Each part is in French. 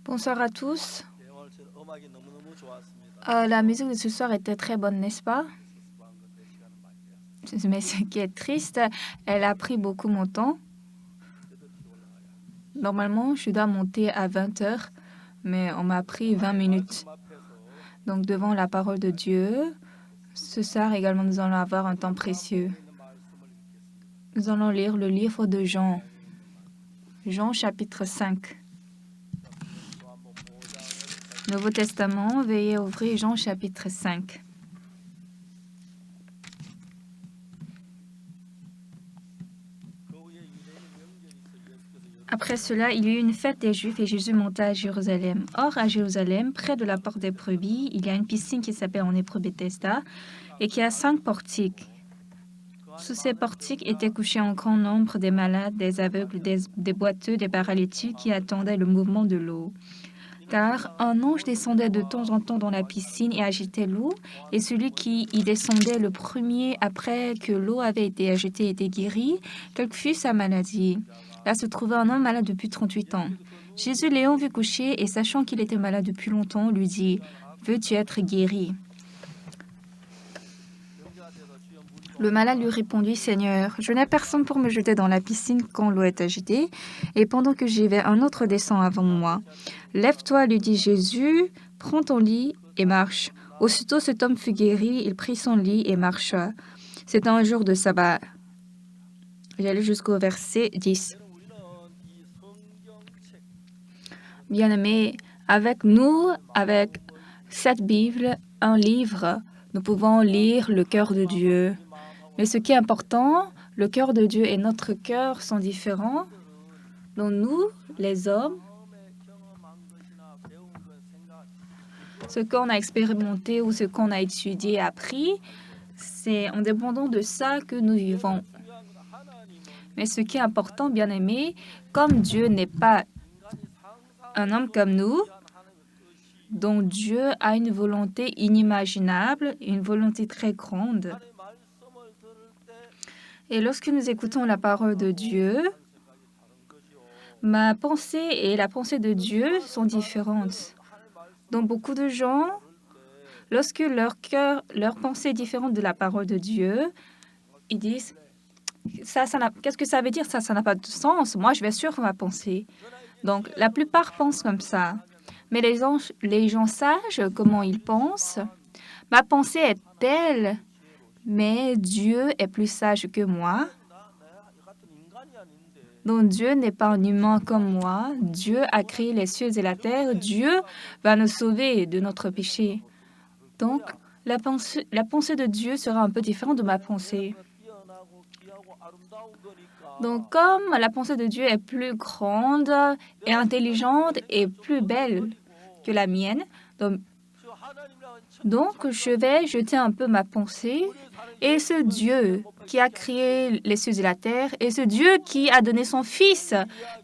Bonsoir à tous. La musique de ce soir était très bonne, n'est-ce pas? Mais ce qui est triste, elle a pris beaucoup mon temps. Normalement, je dois monter à 20 heures, mais on m'a pris 20 minutes. Donc, devant la parole de Dieu, ce soir également, nous allons avoir un temps précieux. Nous allons lire le livre de Jean. Jean chapitre 5. Nouveau Testament, veuillez ouvrir Jean chapitre 5. Après cela, il y eut une fête des Juifs et Jésus monta à Jérusalem. Or, à Jérusalem, près de la porte des brebis, il y a une piscine qui s'appelle en hébreu Bethesda et qui a 5 portiques. Sous ces portiques étaient couchés en grand nombre des malades, des aveugles, des boiteux, des paralytiques qui attendaient le mouvement de l'eau. Car un ange descendait de temps en temps dans la piscine et agitait l'eau, et celui qui y descendait le premier après que l'eau avait été agitée était guéri, quelle que fût sa maladie. Là se trouvait un homme malade depuis 38 ans. Jésus l'ayant vu coucher et sachant qu'il était malade depuis longtemps, lui dit « Veux-tu être guéri ?» Le malade lui répondit « Seigneur, je n'ai personne pour me jeter dans la piscine quand l'eau est agitée, et pendant que j'y vais, un autre descend avant moi. Lève-toi, lui dit Jésus, prends ton lit et marche. Aussitôt cet homme fut guéri, il prit son lit et marcha. C'était un jour de sabbat. » J'allais jusqu'au verset 10. Bien-aimés, avec nous, avec cette Bible, un livre, nous pouvons lire le cœur de Dieu. Mais ce qui est important, le cœur de Dieu et notre cœur sont différents. Donc nous, les hommes, ce qu'on a expérimenté ou ce qu'on a étudié, appris, c'est en dépendant de ça que nous vivons. Mais ce qui est important, bien-aimés, comme Dieu n'est pas un homme comme nous, donc Dieu a une volonté inimaginable, une volonté très grande. Et lorsque nous écoutons la parole de Dieu, ma pensée et la pensée de Dieu sont différentes. Donc beaucoup de gens, lorsque leur pensée est différente de la parole de Dieu, ils disent qu'est-ce que ça veut dire? Ça n'a pas de sens. Moi, je vais suivre ma pensée. Donc, la plupart pensent comme ça. Mais les gens sages, comment ils pensent? Ma pensée est telle, mais Dieu est plus sage que moi. Donc, Dieu n'est pas un humain comme moi. Dieu a créé les cieux et la terre. Dieu va nous sauver de notre péché. Donc, la pensée de Dieu sera un peu différente de ma pensée. Donc, comme la pensée de Dieu est plus grande et intelligente et plus belle que la mienne, donc je vais jeter un peu ma pensée. Et ce Dieu qui a créé les cieux et la terre, et ce Dieu qui a donné son Fils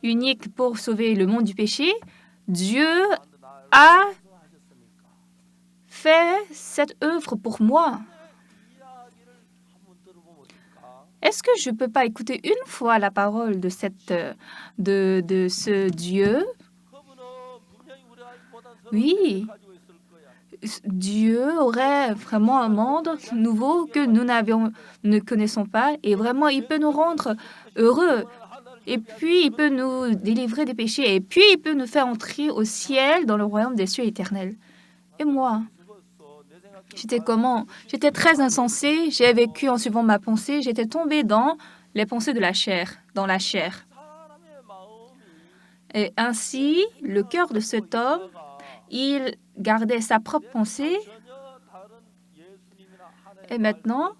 unique pour sauver le monde du péché, Dieu a fait cette œuvre pour moi. Est-ce que je ne peux pas écouter une fois la parole de ce Dieu? Oui, Dieu aurait vraiment un monde nouveau que nous ne connaissons pas et vraiment il peut nous rendre heureux. Et puis il peut nous délivrer des péchés et puis il peut nous faire entrer au ciel dans le royaume des cieux éternels. Et moi, j'étais comment? J'étais très insensée, j'ai vécu en suivant ma pensée, j'étais tombée dans les pensées de la chair, dans la chair. Et ainsi, le cœur de cet homme, il gardait sa propre pensée. Et maintenant,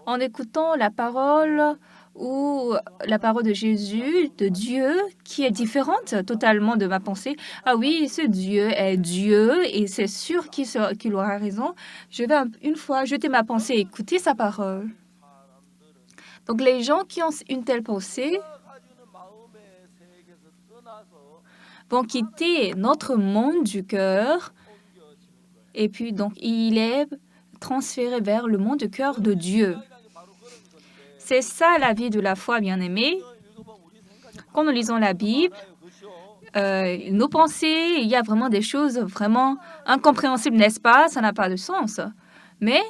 en écoutant la parole ou la parole de Jésus, de Dieu, qui est différente totalement de ma pensée. Ah oui, ce Dieu est Dieu et c'est sûr qu'il aura raison. Je vais une fois jeter ma pensée et écouter sa parole. Donc les gens qui ont une telle pensée vont quitter notre monde du cœur et puis donc il est transféré vers le monde du cœur de Dieu. C'est ça la vie de la foi, bien-aimée. Quand nous lisons la Bible, nos pensées, il y a vraiment des choses vraiment incompréhensibles, n'est-ce pas? Ça n'a pas de sens. Mais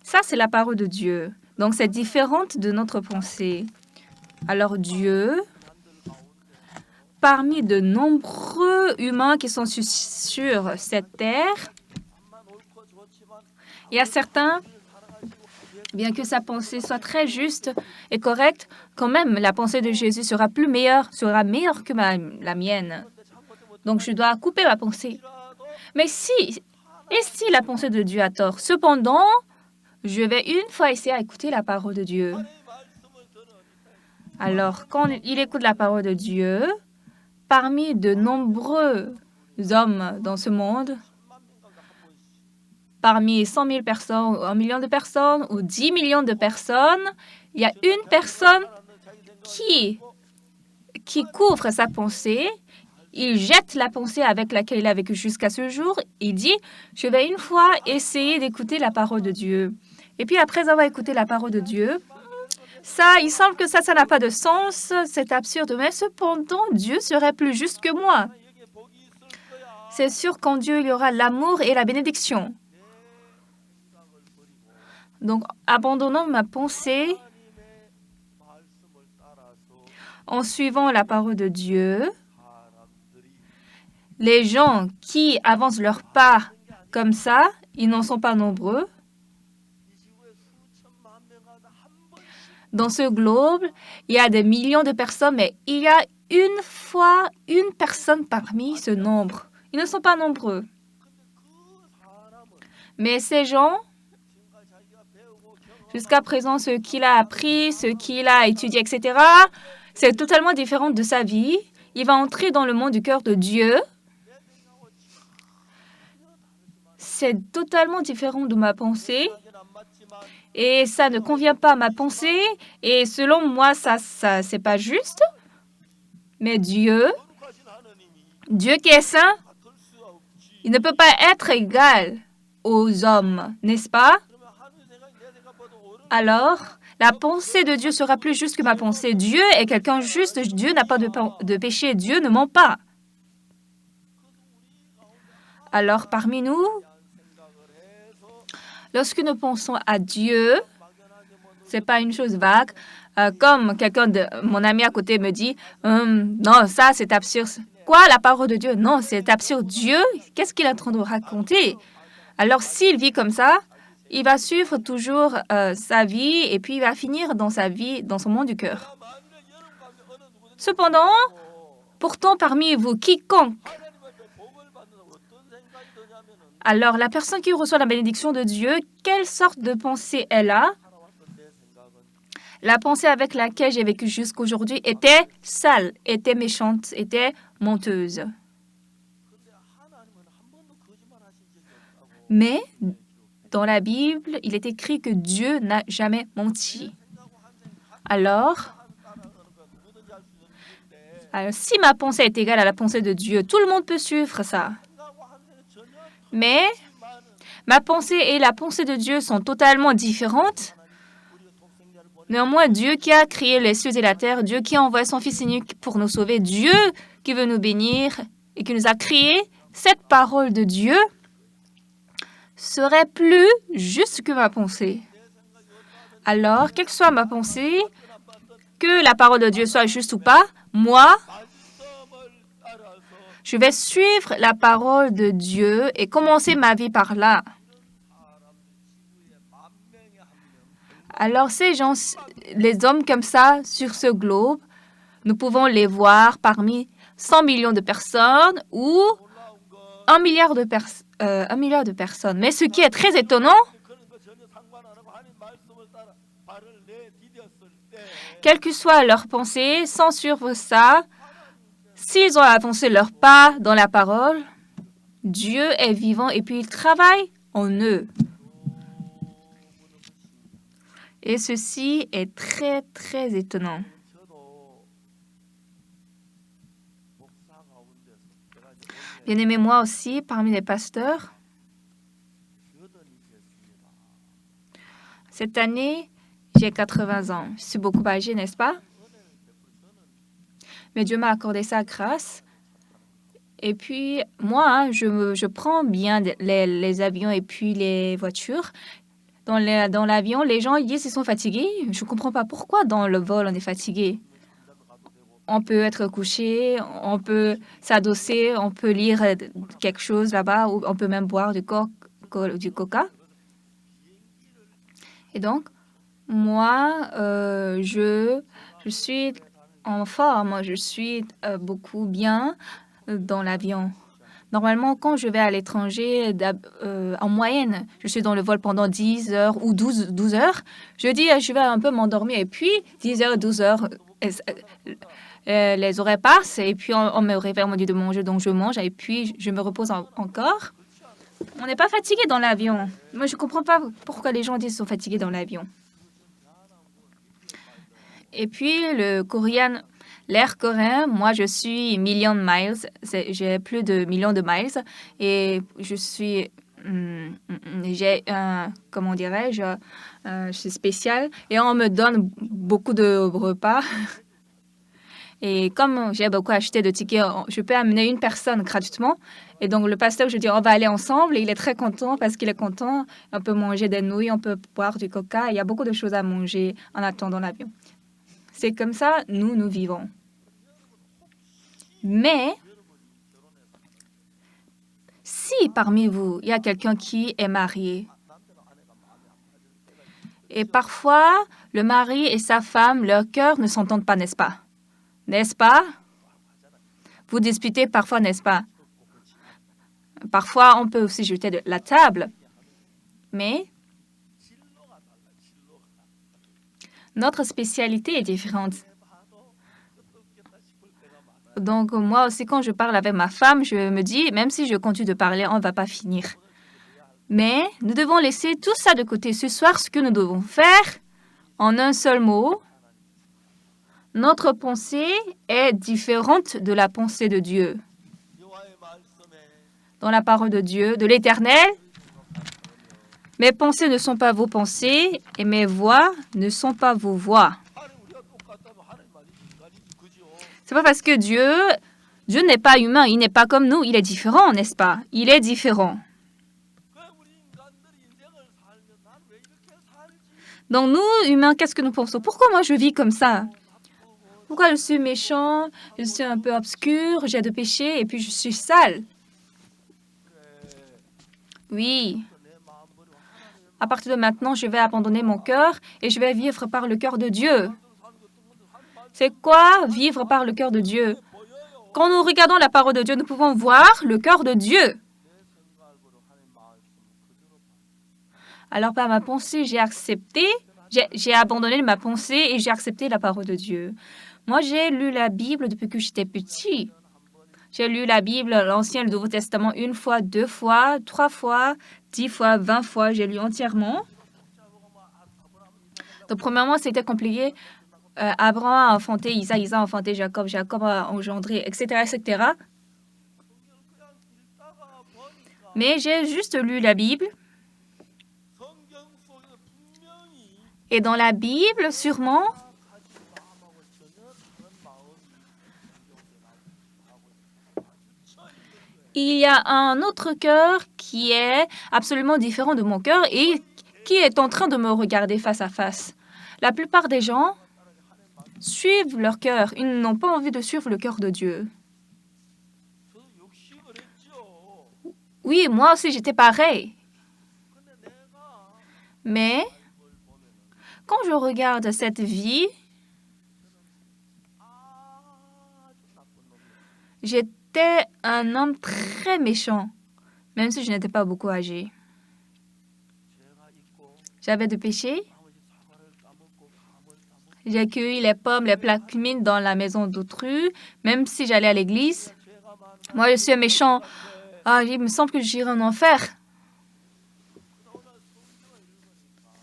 ça, c'est la parole de Dieu. Donc, c'est différente de notre pensée. Alors, Dieu, parmi de nombreux humains qui sont sur cette terre, il y a certains, bien que sa pensée soit très juste et correcte, quand même, la pensée de Jésus sera meilleure que la mienne. Donc, je dois couper ma pensée. Mais si la pensée de Dieu a tort? Cependant, je vais une fois essayer à écouter la parole de Dieu. Alors, quand il écoute la parole de Dieu, parmi de nombreux hommes dans ce monde, parmi 100 000 personnes, ou 1 million de personnes, ou 10 millions de personnes, il y a une personne qui couvre sa pensée. Il jette la pensée avec laquelle il a vécu jusqu'à ce jour. Il dit, je vais une fois essayer d'écouter la parole de Dieu. Et puis après avoir écouté la parole de Dieu, il semble que ça n'a pas de sens, c'est absurde. Mais cependant, Dieu serait plus juste que moi. C'est sûr qu'en Dieu, il y aura l'amour et la bénédiction. Donc, abandonnant ma pensée, en suivant la parole de Dieu, les gens qui avancent leur pas comme ça, ils n'en sont pas nombreux. Dans ce globe, il y a des millions de personnes, mais il y a une personne parmi ce nombre. Ils ne sont pas nombreux. Mais ces gens, jusqu'à présent, ce qu'il a appris, ce qu'il a étudié, etc., c'est totalement différent de sa vie. Il va entrer dans le monde du cœur de Dieu. C'est totalement différent de ma pensée. Et ça ne convient pas à ma pensée. Et selon moi, ça c'est pas juste. Mais Dieu qui est saint, il ne peut pas être égal aux hommes, n'est-ce pas? Alors, la pensée de Dieu sera plus juste que ma pensée. Dieu est quelqu'un juste. Dieu n'a pas de péché. Dieu ne ment pas. Alors, parmi nous, lorsque nous pensons à Dieu, c'est pas une chose vague. Comme quelqu'un de mon ami à côté me dit, non, ça c'est absurde. Quoi, la parole de Dieu? Non, c'est absurde. Dieu, qu'est-ce qu'il est en train de raconter? Alors, s'il vit comme ça, il va suivre toujours sa vie et puis il va finir dans sa vie, dans son monde du cœur. Cependant, pourtant, parmi vous, quiconque, alors la personne qui reçoit la bénédiction de Dieu, quelle sorte de pensée elle a? La pensée avec laquelle j'ai vécu jusqu'aujourd'hui était sale, était méchante, était menteuse. Mais dans la Bible, il est écrit que Dieu n'a jamais menti. Alors, si ma pensée est égale à la pensée de Dieu, tout le monde peut suivre ça. Mais ma pensée et la pensée de Dieu sont totalement différentes. Néanmoins, Dieu qui a créé les cieux et la terre, Dieu qui a envoyé son Fils unique pour nous sauver, Dieu qui veut nous bénir et qui nous a créés, cette parole de Dieu serait plus juste que ma pensée. Alors, quelle que soit ma pensée, que la parole de Dieu soit juste ou pas, moi, je vais suivre la parole de Dieu et commencer ma vie par là. Alors, ces gens, les hommes comme ça sur ce globe, nous pouvons les voir parmi 100 millions de personnes ou 1 milliard de personnes. Mais ce qui est très étonnant, quelle que soit leur pensée, sans suivre ça, s'ils ont avancé leur pas dans la parole, Dieu est vivant et puis il travaille en eux. Et ceci est très, très étonnant. Bien-aimé, moi aussi, parmi les pasteurs, cette année, j'ai 80 ans. Je suis beaucoup âgée, n'est-ce pas? mais Dieu m'a accordé sa grâce. Et puis, moi, je prends bien les avions et puis les voitures. Dans l'avion, les gens ils disent qu'ils sont fatigués. Je ne comprends pas pourquoi dans le vol, on est fatigué. On peut être couché, on peut s'adosser, on peut lire quelque chose là-bas, ou on peut même boire du coca. Et donc, moi, je suis en forme, je suis beaucoup bien dans l'avion. Normalement, quand je vais à l'étranger, en moyenne, je suis dans le vol pendant 10 heures ou 12 heures. Je dis, je vais un peu m'endormir. Et puis, 10 heures, 12 heures, les oreilles passent. Et puis, on me réveille, on me dit de manger, donc je mange. Et puis, je me repose encore. On n'est pas fatigué dans l'avion. Moi, je ne comprends pas pourquoi les gens disent qu'ils sont fatigués dans l'avion. Et puis, l'air coréen, moi, je suis million de miles. J'ai plus de millions de miles. Et j'ai comment dirais-je, je suis spéciale. Et on me donne beaucoup de repas. Et comme j'ai beaucoup acheté de tickets, je peux amener une personne gratuitement. Et donc, le pasteur, je dis, on va aller ensemble. Et il est très content parce qu'il est content. On peut manger des nouilles, on peut boire du coca. Il y a beaucoup de choses à manger en attendant l'avion. C'est comme ça, nous vivons. Mais, si parmi vous, il y a quelqu'un qui est marié, et parfois, le mari et sa femme, leur cœur ne s'entendent pas, n'est-ce pas? N'est-ce pas? Vous disputez parfois, n'est-ce pas? Parfois, on peut aussi jeter de la table. Mais notre spécialité est différente. Donc, moi aussi, quand je parle avec ma femme, je me dis, même si je continue de parler, on ne va pas finir. Mais nous devons laisser tout ça de côté. Ce soir, ce que nous devons faire, en un seul mot, notre pensée est différente de la pensée de Dieu. Dans la parole de Dieu, de l'Éternel, mes pensées ne sont pas vos pensées et mes voix ne sont pas vos voix. C'est pas parce que Dieu n'est pas humain, il n'est pas comme nous, il est différent, n'est-ce pas? Il est différent. Donc nous, humains, qu'est-ce que nous pensons? Pourquoi moi je vis comme ça? Pourquoi je suis méchant, je suis un peu obscur, j'ai de péchés et puis je suis sale? Oui. À partir de maintenant, je vais abandonner mon cœur et je vais vivre par le cœur de Dieu. C'est quoi vivre par le cœur de Dieu? Quand nous regardons la parole de Dieu, nous pouvons voir le cœur de Dieu. Alors par ma pensée, j'ai abandonné ma pensée et j'ai accepté la parole de Dieu. Moi, j'ai lu la Bible depuis que j'étais petit. J'ai lu la Bible, l'Ancien et le Nouveau Testament, 1 fois, 2 fois, 3 fois, 10 fois, 20 fois. J'ai lu entièrement. Donc, premièrement, c'était compliqué. Abraham a enfanté Isaac, Isaac a enfanté Jacob, Jacob a engendré, etc., etc. Mais j'ai juste lu la Bible. Et dans la Bible, sûrement, il y a un autre cœur qui est absolument différent de mon cœur et qui est en train de me regarder face à face. La plupart des gens suivent leur cœur. Ils n'ont pas envie de suivre le cœur de Dieu. Oui, moi aussi, j'étais pareil. Mais quand je regarde cette vie, j'étais un homme très méchant, même si je n'étais pas beaucoup âgé. J'avais de péchés. J'ai cueilli les pommes, les plaquemines dans la maison d'autrui, même si j'allais à l'église. Moi, je suis un méchant. Ah, il me semble que j'irai en enfer.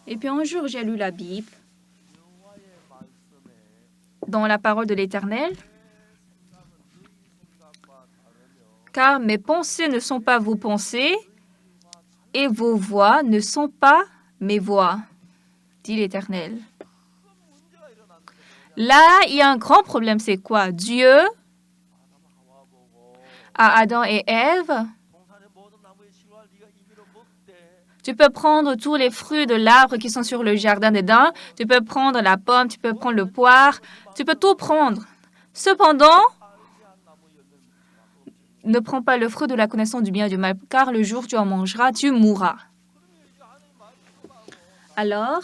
Et puis un jour, j'ai lu la Bible dans la parole de l'Éternel. Car mes pensées ne sont pas vos pensées et vos voix ne sont pas mes voix, dit l'Éternel. Là, il y a un grand problème, c'est quoi? Dieu, à Adam et Ève, tu peux prendre tous les fruits de l'arbre qui sont sur le jardin d'Éden, tu peux prendre la pomme, tu peux prendre le poire, tu peux tout prendre. Cependant, ne prends pas le fruit de la connaissance du bien et du mal, car le jour où tu en mangeras, tu mourras. Alors,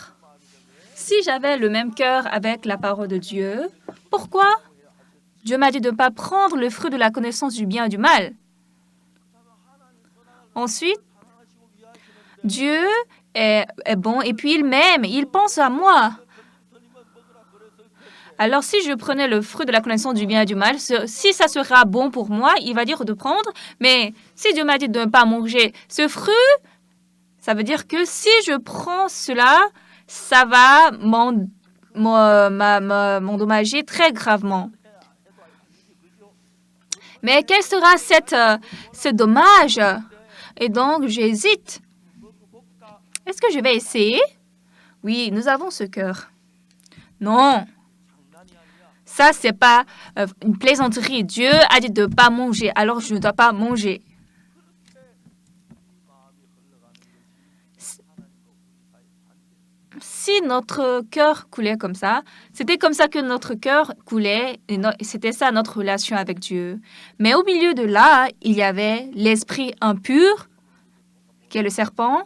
si j'avais le même cœur avec la parole de Dieu, pourquoi Dieu m'a dit de ne pas prendre le fruit de la connaissance du bien et du mal? Ensuite, Dieu est bon et puis il m'aime, il pense à moi. Alors, si je prenais le fruit de la connaissance du bien et du mal, si ça sera bon pour moi, il va dire de prendre. Mais si Dieu m'a dit de ne pas manger ce fruit, ça veut dire que si je prends cela, ça va m'endommager très gravement. Mais quel sera ce dommage? Et donc, j'hésite. Est-ce que je vais essayer? Oui, nous avons ce cœur. Non. Ça, c'est pas une plaisanterie. Dieu a dit de ne pas manger, alors je ne dois pas manger. Si notre cœur coulait comme ça, c'était comme ça que notre cœur coulait, et c'était ça notre relation avec Dieu. Mais au milieu de là, il y avait l'esprit impur, qui est le serpent.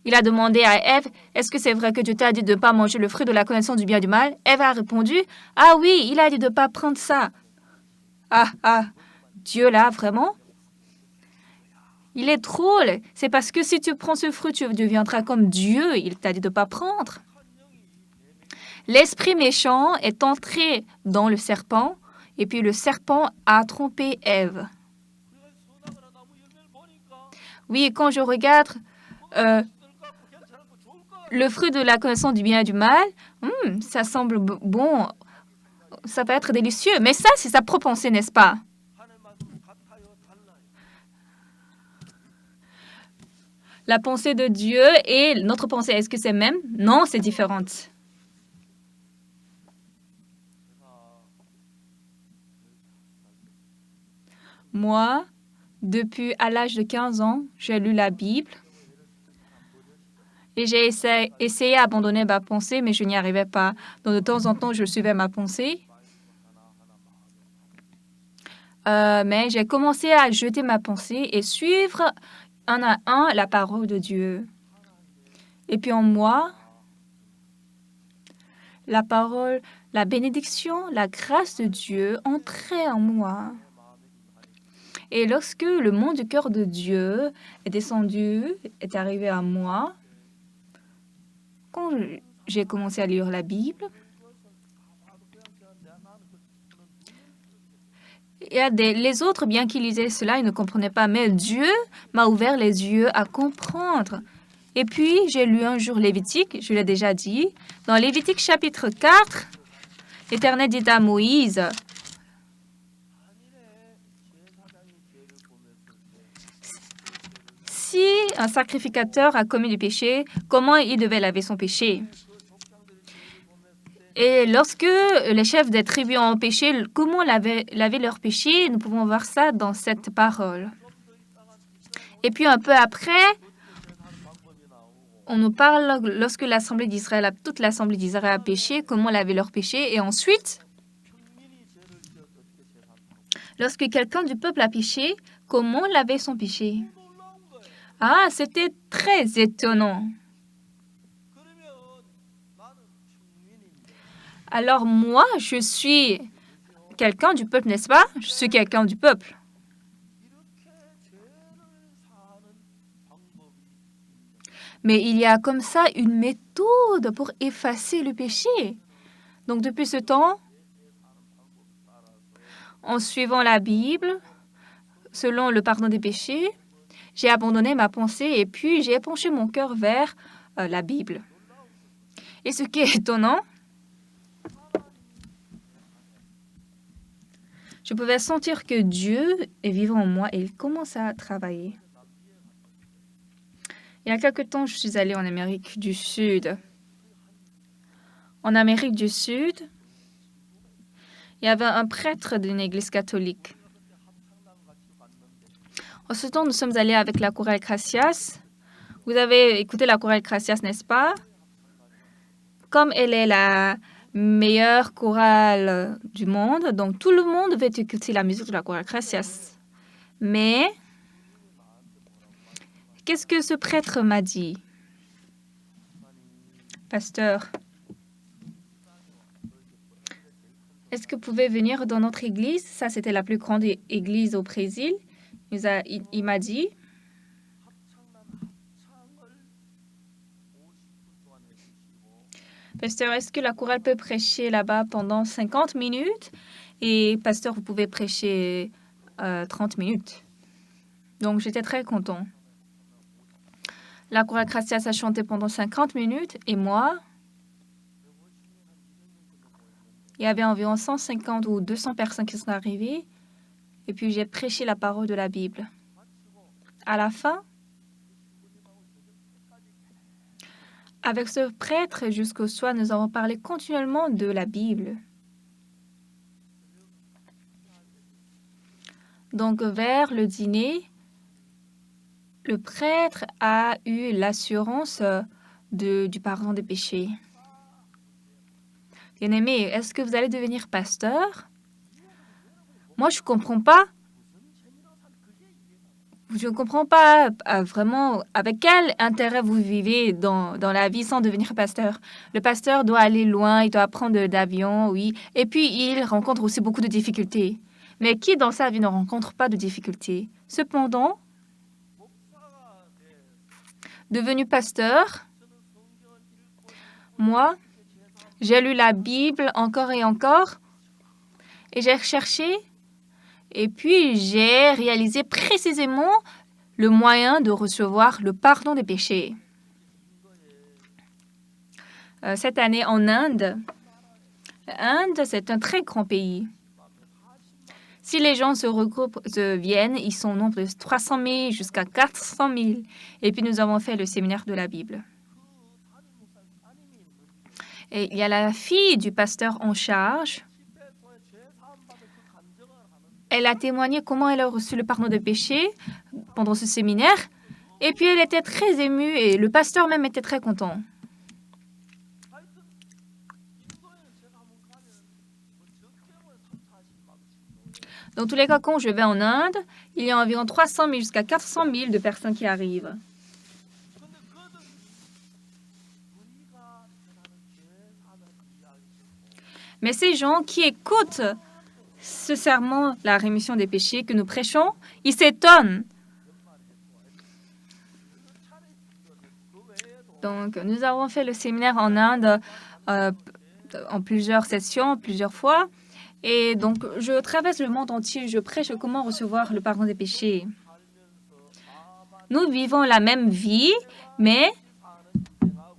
Il a demandé à Ève, est-ce que c'est vrai que Dieu t'a dit de ne pas manger le fruit de la connaissance du bien et du mal? Ève a répondu, ah oui, il a dit de ne pas prendre ça. Ah, Dieu là, vraiment? Il est drôle. C'est parce que si tu prends ce fruit, tu deviendras comme Dieu. Il t'a dit de ne pas prendre. L'esprit méchant est entré dans le serpent et puis le serpent a trompé Ève. Oui, quand je regarde le fruit de la connaissance du bien et du mal, ça semble bon, ça va être délicieux. Mais ça, c'est sa propre pensée, n'est-ce pas? La pensée de Dieu et notre pensée, est-ce que c'est même? Non, c'est différente. Moi, depuis à l'âge de 15 ans, j'ai lu la Bible et j'ai essayé d'abandonner ma pensée, mais je n'y arrivais pas. Donc, de temps en temps, je suivais ma pensée. Mais j'ai commencé à jeter ma pensée et suivre un à un la parole de Dieu. Et puis en moi, la parole, la bénédiction, la grâce de Dieu entrait en moi. Et lorsque le monde du cœur de Dieu est descendu, est arrivé à moi, quand j'ai commencé à lire la Bible, il y a les autres, bien qu'ils lisaient cela, ils ne comprenaient pas, mais Dieu m'a ouvert les yeux à comprendre. Et puis, j'ai lu un jour Lévitique, je l'ai déjà dit. Dans Lévitique chapitre 4, l'Éternel dit à Moïse, si un sacrificateur a commis du péché, comment il devait laver son péché? Et lorsque les chefs des tribus ont péché, comment laver leur péché? Nous pouvons voir ça dans cette parole. Et puis un peu après, on nous parle lorsque l'Assemblée d'Israël, toute l'Assemblée d'Israël a péché, comment laver leur péché. Et ensuite, lorsque quelqu'un du peuple a péché, comment laver son péché? Ah, c'était très étonnant. Alors moi, je suis quelqu'un du peuple, n'est-ce pas? Je suis quelqu'un du peuple. Mais il y a comme ça une méthode pour effacer le péché. Donc depuis ce temps, en suivant la Bible, selon le pardon des péchés, j'ai abandonné ma pensée et puis j'ai penché mon cœur vers la Bible. Et ce qui est étonnant, je pouvais sentir que Dieu est vivant en moi et il commence à travailler. Il y a quelque temps, je suis allée en Amérique du Sud. en Amérique du Sud, il y avait un prêtre d'une église catholique. En ce temps, nous sommes allés avec la chorale Gracias. Vous avez écouté la chorale Gracias, n'est-ce pas? Comme elle est la meilleure chorale du monde, donc tout le monde veut écouter la musique de la chorale Gracias. Mais, qu'est-ce que ce prêtre m'a dit? Pasteur, est-ce que vous pouvez venir dans notre église? Ça, c'était la plus grande église au Brésil. Il m'a dit, pasteur, est-ce que la chorale peut prêcher là-bas pendant 50 minutes? Et pasteur, vous pouvez prêcher 30 minutes. Donc, j'étais très content. La chorale Gracias a chanté pendant 50 minutes et moi, il y avait environ 150 ou 200 personnes qui sont arrivées et puis j'ai prêché la parole de la Bible. À la fin, avec ce prêtre jusqu'au soir, nous avons parlé continuellement de la Bible. Donc, vers le dîner, le prêtre a eu l'assurance du pardon des péchés. Bien-aimé, est-ce que vous allez devenir pasteur? Moi, je ne comprends pas. Je ne comprends pas vraiment avec quel intérêt vous vivez dans la vie sans devenir pasteur. Le pasteur doit aller loin, il doit prendre d'avion, oui. Et puis, il rencontre aussi beaucoup de difficultés. Mais qui dans sa vie ne rencontre pas de difficultés? Cependant, devenu pasteur, moi, j'ai lu la Bible encore et encore et j'ai cherché et puis j'ai réalisé précisément le moyen de recevoir le pardon des péchés. Cette année en Inde, c'est un très grand pays. Si les gens se regroupent, viennent, ils sont au nombre de 300 000 jusqu'à 400 000. Et puis nous avons fait le séminaire de la Bible. Et il y a la fille du pasteur en charge. Elle a témoigné comment elle a reçu le pardon des péchés pendant ce séminaire. Et puis elle était très émue et le pasteur même était très content. Dans tous les cas, quand je vais en Inde, il y a environ 300 000 jusqu'à 400 000 de personnes qui arrivent. Mais ces gens qui écoutent ce serment, la rémission des péchés que nous prêchons, ils s'étonnent. Donc, nous avons fait le séminaire en Inde en plusieurs sessions, plusieurs fois. Et donc, je traverse le monde entier, je prêche comment recevoir le pardon des péchés. Nous vivons la même vie, mais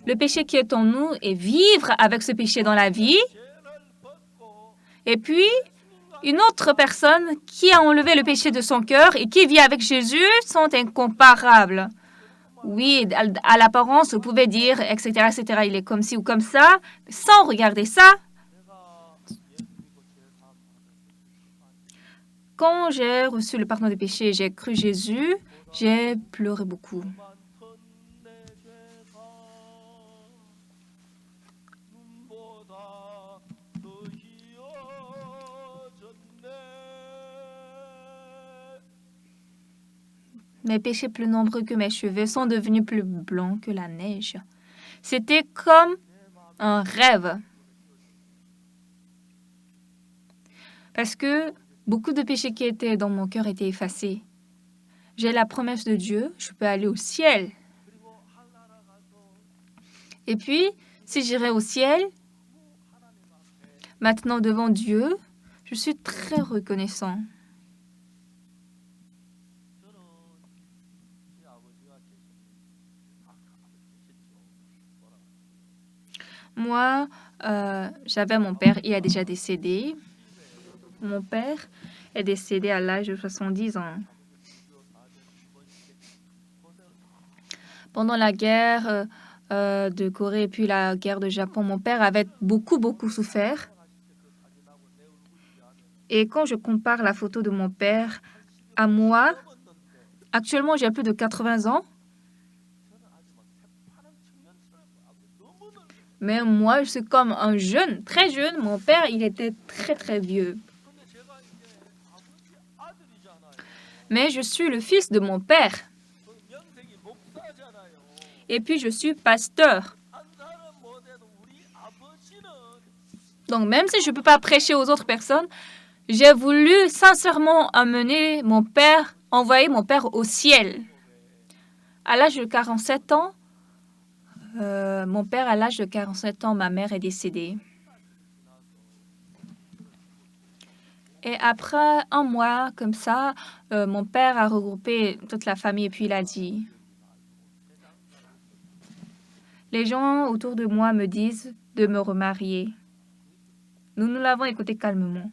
le péché qui est en nous est vivre avec ce péché dans la vie. Et puis, une autre personne qui a enlevé le péché de son cœur et qui vit avec Jésus sont incomparables. Oui, à l'apparence, vous pouvez dire, etc., etc., il est comme ci ou comme ça, sans regarder ça. Quand j'ai reçu le pardon des péchés, j'ai cru Jésus, j'ai pleuré beaucoup. Mes péchés plus nombreux que mes cheveux sont devenus plus blancs que la neige. C'était comme un rêve. Parce que beaucoup de péchés qui étaient dans mon cœur étaient effacés. J'ai la promesse de Dieu, je peux aller au ciel. Et puis, si j'irai au ciel, maintenant devant Dieu, je suis très reconnaissant. Moi, j'avais mon père, il a déjà décédé. Mon père est décédé à l'âge de 70 ans. Pendant la guerre de Corée et puis la guerre de Japon, mon père avait beaucoup, beaucoup souffert. Et quand je compare la photo de mon père à moi, actuellement j'ai plus de 80 ans, mais moi je suis comme un jeune, très jeune. Mon père, il était très, très vieux. Mais je suis le fils de mon père. Et puis je suis pasteur. Donc même si je ne peux pas prêcher aux autres personnes, j'ai voulu sincèrement envoyer mon père au ciel. À l'âge de 47 ans, mon père, à l'âge de 47 ans, ma mère est décédée. Et après un mois, comme ça, mon père a regroupé toute la famille et puis il a dit, les gens autour de moi me disent de me remarier. Nous l'avons écouté calmement.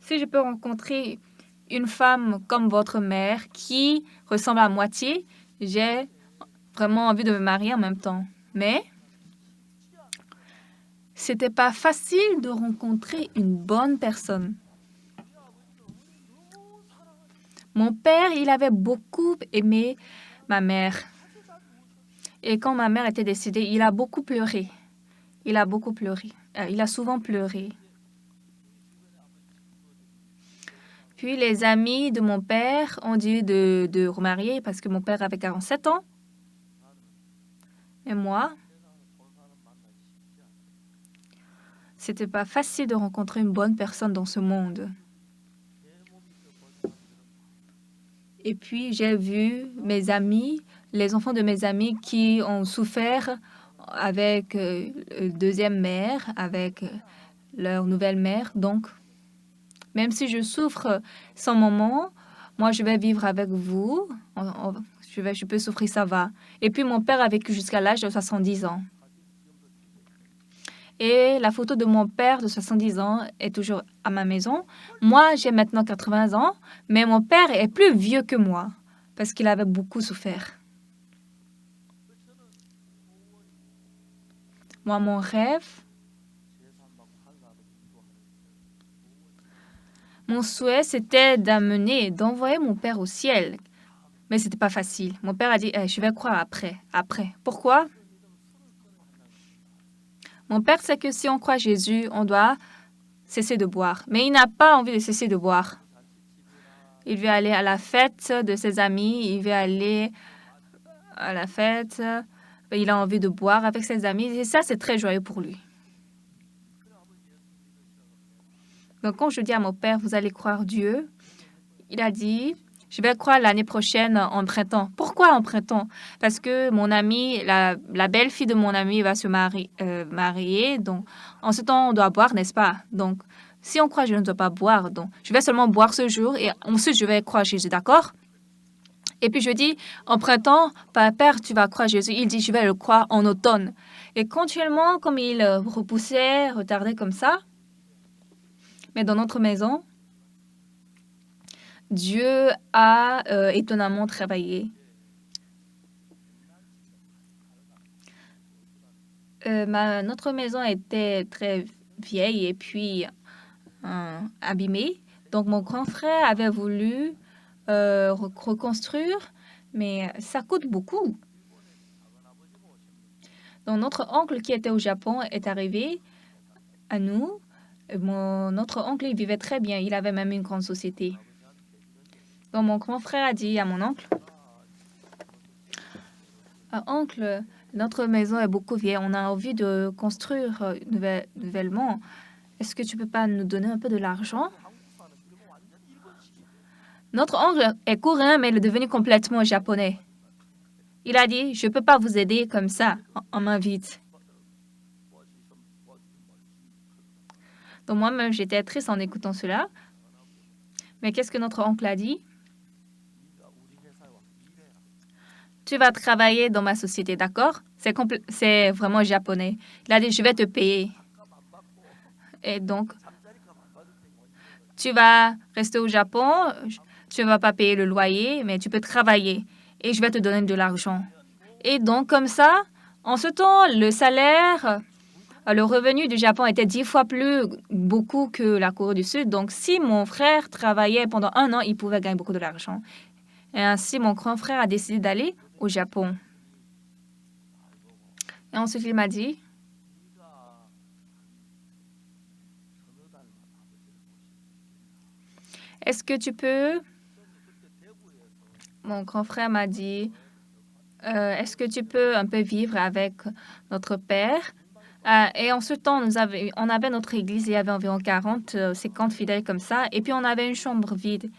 Si je peux rencontrer une femme comme votre mère qui ressemble à moitié, j'ai vraiment envie de me marier en même temps. Mais c'était pas facile de rencontrer une bonne personne. Mon père, il avait beaucoup aimé ma mère. Et quand ma mère était décédée, il a beaucoup pleuré. Il a beaucoup pleuré. Il a souvent pleuré. Puis les amis de mon père ont dit de remarier parce que mon père avait 47 ans. Et moi, c'était pas facile de rencontrer une bonne personne dans ce monde. Et puis j'ai vu mes amis, les enfants de mes amis qui ont souffert avec deuxième mère, avec leur nouvelle mère. Donc, même si je souffre sans maman, moi, je vais vivre avec vous. Je peux souffrir, ça va. Et puis, mon père a vécu jusqu'à l'âge de 70 ans. Et la photo de mon père de 70 ans est toujours à ma maison. Moi, j'ai maintenant 80 ans, mais mon père est plus vieux que moi parce qu'il avait beaucoup souffert. Moi, mon rêve, mon souhait, c'était d'envoyer mon père au ciel. Mais c'était pas facile. Mon père a dit, je vais croire après. Pourquoi? Mon père sait que si on croit Jésus, on doit cesser de boire. Mais il n'a pas envie de cesser de boire. Il veut aller à la fête de ses amis, il veut aller à la fête, il a envie de boire avec ses amis, et ça, c'est très joyeux pour lui. Donc, quand je dis à mon père, vous allez croire Dieu, il a dit, je vais croire l'année prochaine en printemps. Pourquoi en printemps? Parce que mon amie, la belle-fille de mon ami va se marier. Donc, en ce temps, on doit boire, n'est-ce pas? Donc, si on croit, je ne dois pas boire. Donc, je vais seulement boire ce jour et ensuite, je vais croire Jésus, d'accord? Et puis, je dis, en printemps, père, tu vas croire Jésus. Il dit, je vais le croire en automne. Et continuellement, comme il repoussait, retardait comme ça, mais dans notre maison, Dieu a étonnamment travaillé. Notre maison était très vieille et puis abîmée. Donc, mon grand frère avait voulu reconstruire, mais ça coûte beaucoup. Donc, notre oncle qui était au Japon est arrivé à nous. Notre oncle, il vivait très bien. Il avait même une grande société. Donc, mon grand frère a dit à mon oncle, oncle, notre maison est beaucoup vieille. On a envie de construire nouvellement. Est-ce que tu peux pas nous donner un peu de l'argent? Notre oncle est coréen, mais il est devenu complètement japonais. Il a dit, je ne peux pas vous aider comme ça. On m'invite. Donc moi-même, j'étais triste en écoutant cela. Mais qu'est-ce que notre oncle a dit? Tu vas travailler dans ma société, d'accord? C'est vraiment japonais. Il a dit, je vais te payer. Et donc, tu vas rester au Japon. tu ne vas pas payer le loyer, mais tu peux travailler et je vais te donner de l'argent. Et donc, comme ça, en ce temps, le salaire, le revenu du Japon était 10 fois plus beaucoup que la Corée du Sud. Donc, si mon frère travaillait pendant 1 an, il pouvait gagner beaucoup de l'argent. Et ainsi, mon grand frère a décidé d'aller au Japon. Et ensuite, il m'a dit, est-ce que tu peux... Mon grand frère m'a dit, est-ce que tu peux un peu vivre avec notre père? Et en ce temps, on avait notre église, il y avait environ 40, 50 fidèles comme ça, et puis on avait une chambre vide.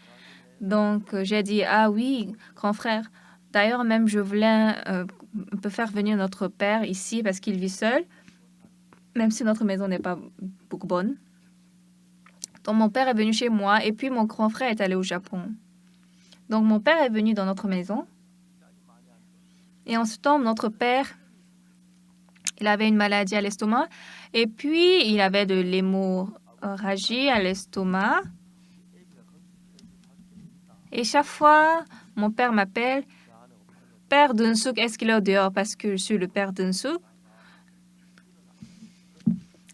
Donc, j'ai dit, ah oui, grand frère. D'ailleurs, même, je voulais un peu faire venir notre père ici parce qu'il vit seul, même si notre maison n'est pas beaucoup bonne. Donc, mon père est venu chez moi et puis mon grand frère est allé au Japon. Donc, mon père est venu dans notre maison. Et en ce temps, notre père, il avait une maladie à l'estomac et puis il avait de l'hémorragie à l'estomac. Et chaque fois, mon père m'appelle, Père Dunsuk, est-ce qu'il est au dehors parce que je suis le père Dunsuk?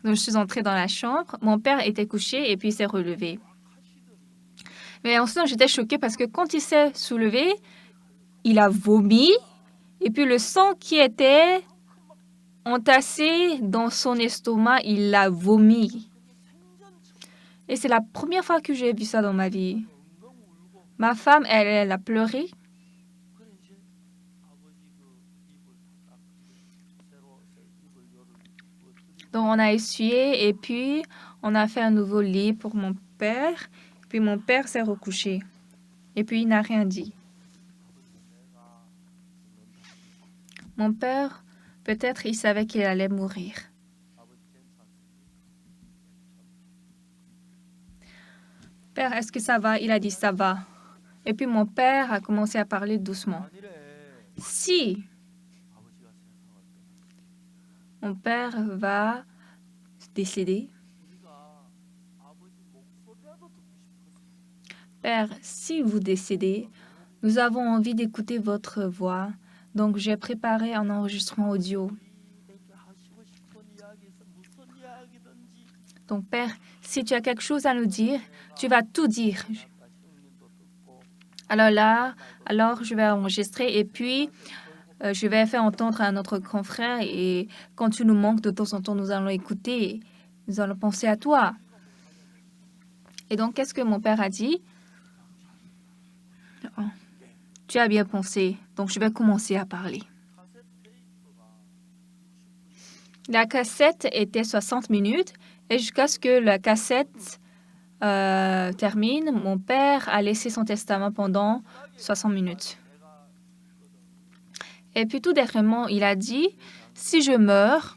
Donc, je suis entrée dans la chambre. Mon père était couché et puis il s'est relevé. Mais ensuite, j'étais choquée parce que quand il s'est soulevé, il a vomi. Et puis, le sang qui était entassé dans son estomac, il l'a vomi. Et c'est la première fois que j'ai vu ça dans ma vie. Ma femme, elle a pleuré. Donc, on a essuyé et puis on a fait un nouveau lit pour mon père. Puis mon père s'est recouché. Et puis il n'a rien dit. Mon père, peut-être il savait qu'il allait mourir. Père, est-ce que ça va? Il a dit ça va. Et puis mon père a commencé à parler doucement. Si mon père va décéder, Père, si vous décédez, nous avons envie d'écouter votre voix. Donc, j'ai préparé un enregistrement audio. Donc, Père, si tu as quelque chose à nous dire, tu vas tout dire. Alors je vais enregistrer et puis je vais faire entendre à notre grand frère et quand tu nous manques de temps en temps, nous allons écouter, nous allons penser à toi. Et donc, qu'est-ce que mon père a dit? Oh, tu as bien pensé, donc je vais commencer à parler. La cassette était 60 minutes et jusqu'à ce que la cassette termine, mon père a laissé son testament pendant 60 minutes. Et puis tout dernièrement, il a dit, si je meurs,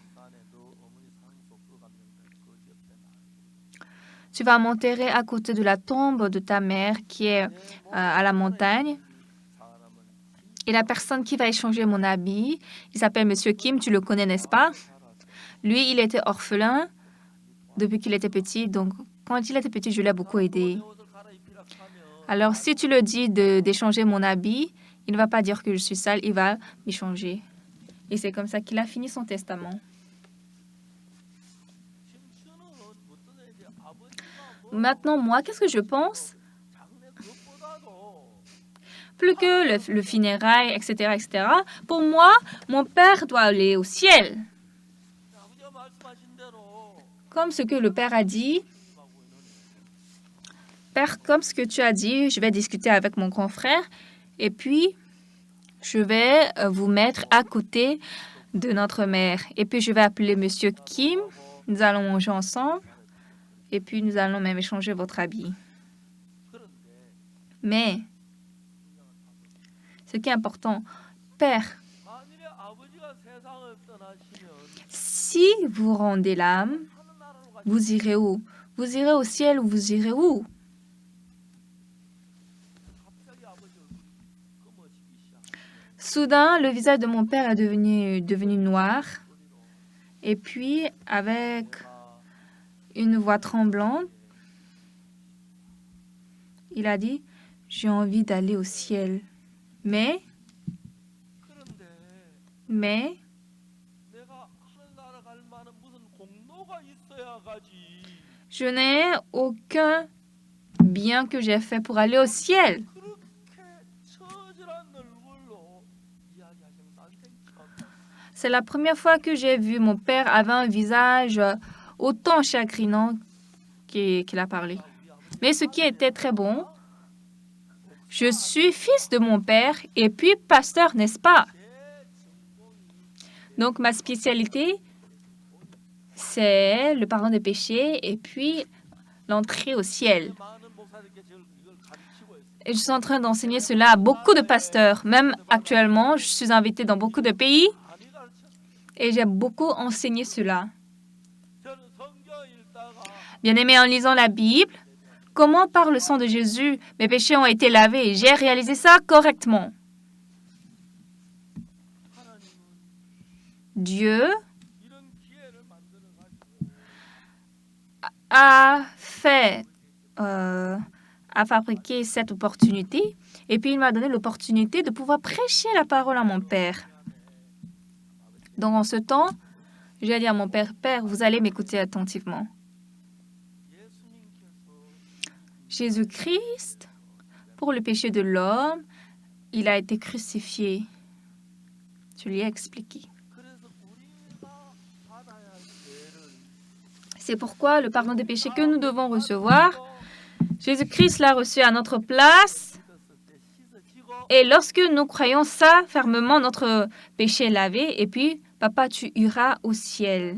tu vas m'enterrer à côté de la tombe de ta mère qui est à la montagne. Et la personne qui va échanger mon habit, il s'appelle Monsieur Kim, tu le connais, n'est-ce pas? Lui, il était orphelin depuis qu'il était petit, donc quand il était petit, je l'ai beaucoup aidé. Alors, si tu le dis d'échanger mon habit, il ne va pas dire que je suis sale, il va m'échanger. Et c'est comme ça qu'il a fini son testament. Maintenant, moi, qu'est-ce que je pense? Plus que le funérail, etc., etc., pour moi, mon père doit aller au ciel. Comme ce que le père a dit, Père, comme ce que tu as dit, je vais discuter avec mon grand frère et puis je vais vous mettre à côté de notre mère. Et puis je vais appeler Monsieur Kim, nous allons manger ensemble et puis nous allons même échanger votre habit. Mais, ce qui est important, Père, si vous rendez l'âme, vous irez où? Vous irez au ciel ou vous irez où? Soudain, le visage de mon père est devenu noir. Et puis, avec une voix tremblante, il a dit, « j'ai envie d'aller au ciel. Mais je n'ai aucun bien que j'ai fait pour aller au ciel. C'est la première fois que j'ai vu mon père avait un visage autant chagrinant qu'il a parlé. Mais ce qui était très bon, je suis fils de mon père et puis pasteur, n'est-ce pas? Donc ma spécialité, c'est le pardon des péchés et puis l'entrée au ciel. Et je suis en train d'enseigner cela à beaucoup de pasteurs. Même actuellement, je suis invitée dans beaucoup de pays et j'ai beaucoup enseigné cela. Bien-aimé, en lisant la Bible, comment par le sang de Jésus, mes péchés ont été lavés? J'ai réalisé ça correctement. Dieu a fabriqué cette opportunité et puis il m'a donné l'opportunité de pouvoir prêcher la parole à mon père. Donc en ce temps, j'ai dit à mon père, Père, vous allez m'écouter attentivement. Jésus-Christ, pour le péché de l'homme, il a été crucifié. Je lui ai expliqué. C'est pourquoi le pardon des péchés que nous devons recevoir, Jésus-Christ l'a reçu à notre place. Et lorsque nous croyons ça fermement, notre péché est lavé. Et puis, papa, tu iras au ciel.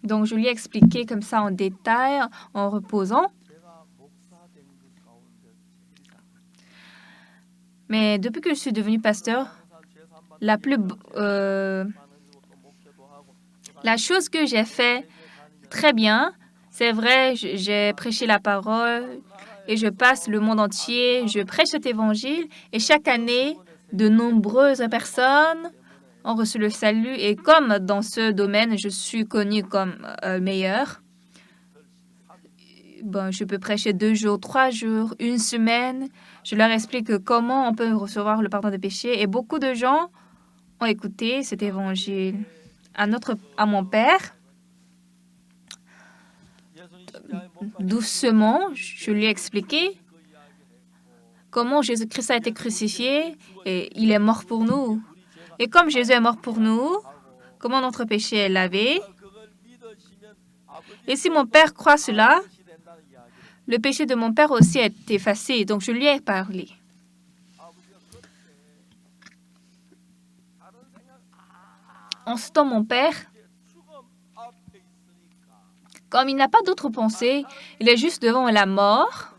Donc, je lui ai expliqué comme ça en détail, en reposant. Mais depuis que je suis devenu pasteur, la chose que j'ai fait très bien, c'est vrai, j'ai prêché la parole et je passe le monde entier, je prêche cet évangile et chaque année, de nombreuses personnes ont reçu le salut et comme dans ce domaine, je suis connue comme meilleure, je peux prêcher 2 jours, 3 jours, 1 semaine. Je leur explique comment on peut recevoir le pardon des péchés et beaucoup de gens ont écouté cet évangile. À mon père, doucement, je lui ai expliqué comment Jésus-Christ a été crucifié et il est mort pour nous. Et comme Jésus est mort pour nous, comment notre péché est lavé. Et si mon père croit cela, le péché de mon père aussi est effacé. Donc je lui ai parlé. En ce temps, mon père, comme il n'a pas d'autre pensée, il est juste devant la mort.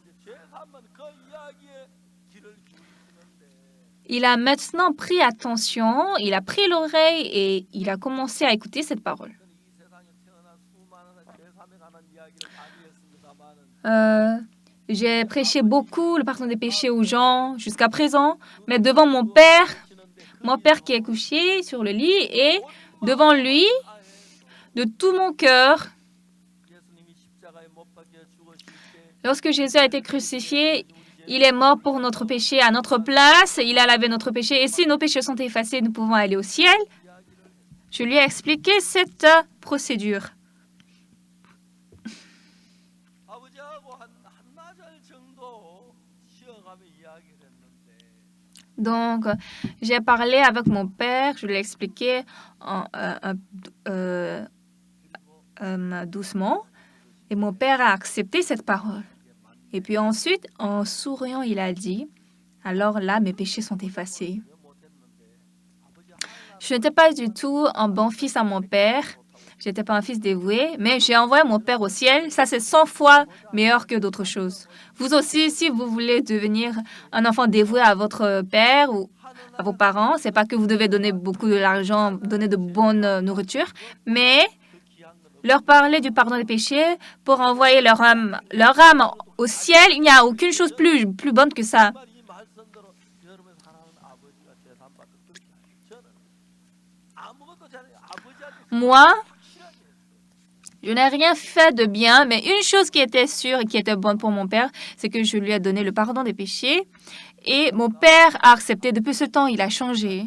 Il a maintenant pris attention, il a pris l'oreille et il a commencé à écouter cette parole. J'ai prêché beaucoup le pardon des péchés aux gens jusqu'à présent, mais devant mon père qui est couché sur le lit et devant lui, de tout mon cœur, lorsque Jésus a été crucifié, il est mort pour notre péché à notre place, il a lavé notre péché et si nos péchés sont effacés, nous pouvons aller au ciel. Je lui ai expliqué cette procédure. Donc, j'ai parlé avec mon père, je lui ai expliqué doucement et mon père a accepté cette parole. Et puis ensuite, en souriant, il a dit, alors là, mes péchés sont effacés. Je n'étais pas du tout un bon fils à mon père. Je n'étais pas un fils dévoué, mais j'ai envoyé mon père au ciel. Ça, c'est 100 fois meilleur que d'autres choses. Vous aussi, si vous voulez devenir un enfant dévoué à votre père ou à vos parents, c'est pas que vous devez donner beaucoup d'argent, donner de bonne nourriture, mais leur parler du pardon des péchés pour envoyer leur âme au ciel. Il n'y a aucune chose plus bonne que ça. Moi, Je n'ai rien fait de bien, mais une chose qui était sûre et qui était bonne pour mon père, c'est que je lui ai donné le pardon des péchés. Et mon père a accepté. Depuis ce temps, il a changé.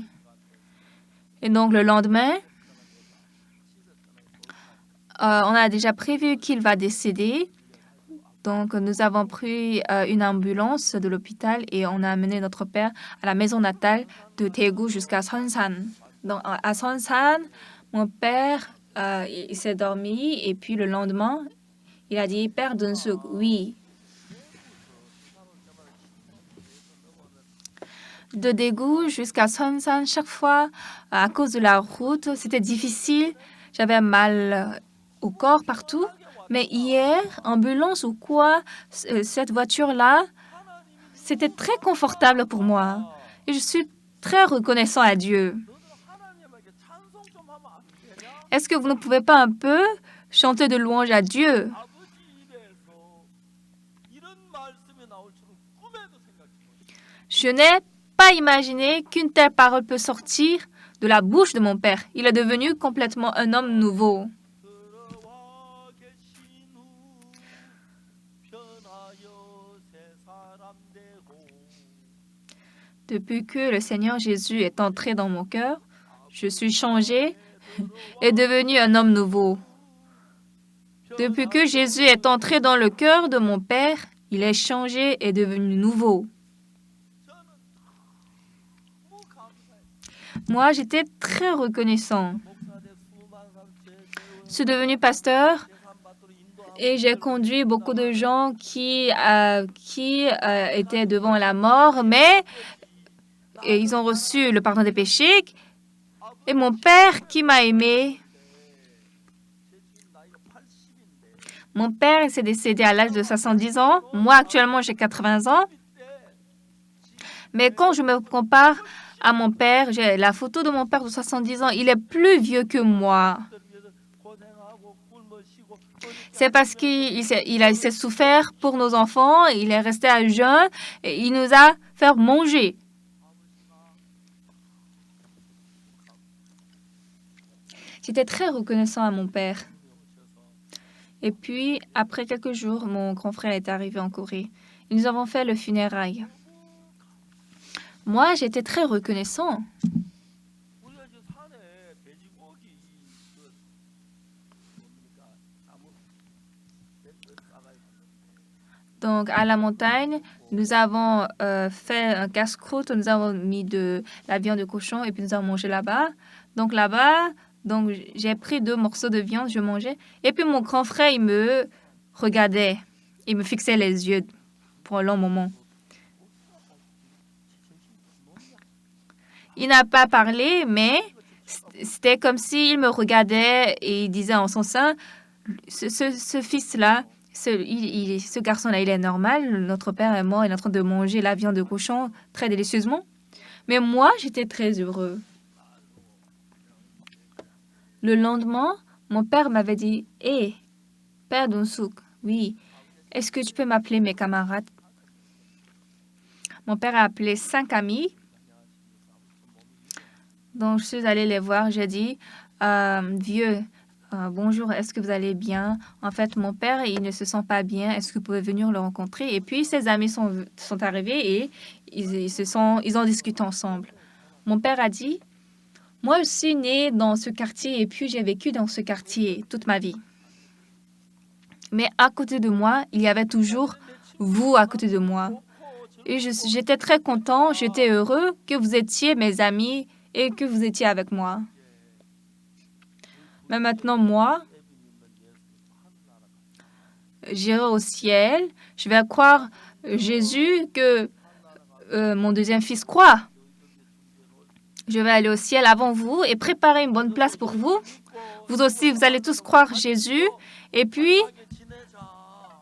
Et donc, le lendemain, on a déjà prévu qu'il va décéder. Donc, nous avons pris une ambulance de l'hôpital et on a amené notre père à la maison natale de Daegu jusqu'à Sonsan. Donc, à Sonsan, mon père, il s'est dormi et puis le lendemain, il a dit, Père Dunsuk, oui. De Daegu jusqu'à Sonsan, chaque fois, à cause de la route, c'était difficile. J'avais mal au corps partout. Mais hier, ambulance ou quoi, cette voiture-là, c'était très confortable pour moi. Et je suis très reconnaissant à Dieu. Est-ce que vous ne pouvez pas un peu chanter de louange à Dieu? Je n'ai pas imaginé qu'une telle parole peut sortir de la bouche de mon père. Il est devenu complètement un homme nouveau. Depuis que le Seigneur Jésus est entré dans mon cœur, je suis changé et devenu un homme nouveau. Depuis que Jésus est entré dans le cœur de mon Père, il est changé et devenu nouveau. Moi, j'étais très reconnaissant. Je suis devenu pasteur et j'ai conduit beaucoup de gens qui étaient devant la mort, mais ils ont reçu le pardon des péchés. Et mon père qui m'a aimé, mon père s'est décédé à l'âge de 70 ans. Moi, actuellement, j'ai 80 ans. Mais quand je me compare à mon père, j'ai la photo de mon père de 70 ans. Il est plus vieux que moi. C'est parce qu'il s'est souffert pour nos enfants. Il est resté à jeun et il nous a fait manger. J'étais très reconnaissant à mon père. Et puis, après quelques jours, mon grand frère est arrivé en Corée. Et nous avons fait le funérail. Moi, j'étais très reconnaissant. Donc, à la montagne, nous avons fait un casse-croûte. Nous avons mis de la viande de cochon et puis nous avons mangé là-bas. Donc, là-bas, j'ai pris 2 morceaux de viande, je mangeais. Et puis, mon grand frère, il me regardait. Il me fixait les yeux pour un long moment. Il n'a pas parlé, mais c'était comme s'il me regardait et il disait en son sein, ce fils-là, ce garçon-là, il est normal. Notre père est mort, il est en train de manger la viande de cochon très délicieusement. Mais moi, j'étais très heureux. Le lendemain, mon père m'avait dit, « Hé, Père Dunsuk, oui, est-ce que tu peux m'appeler mes camarades? » Mon père a appelé 5 amis. Donc, je suis allée les voir. J'ai dit, vieux, bonjour, est-ce que vous allez bien? En fait, mon père, il ne se sent pas bien. Est-ce que vous pouvez venir le rencontrer? Et puis, ses amis sont arrivés et ils ont discuté ensemble. Mon père a dit, moi, je suis né dans ce quartier et puis j'ai vécu dans ce quartier toute ma vie. Mais à côté de moi, il y avait toujours vous à côté de moi. Et j'étais très content, j'étais heureux que vous étiez mes amis et que vous étiez avec moi. Mais maintenant, moi, j'irai au ciel. Je vais croire Jésus que mon deuxième fils croit. Je vais aller au ciel avant vous et préparer une bonne place pour vous. Vous aussi, vous allez tous croire Jésus. Et puis,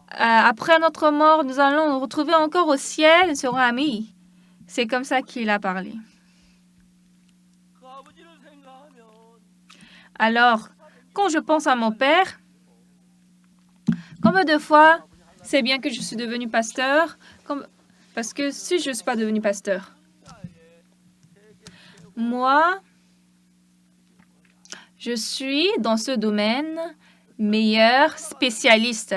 après notre mort, nous allons nous retrouver encore au ciel. Nous serons amis. C'est comme ça qu'il a parlé. Alors, quand je pense à mon père, combien de fois c'est bien que je suis devenu pasteur, parce que si je ne suis pas devenu pasteur, moi, je suis dans ce domaine meilleur spécialiste.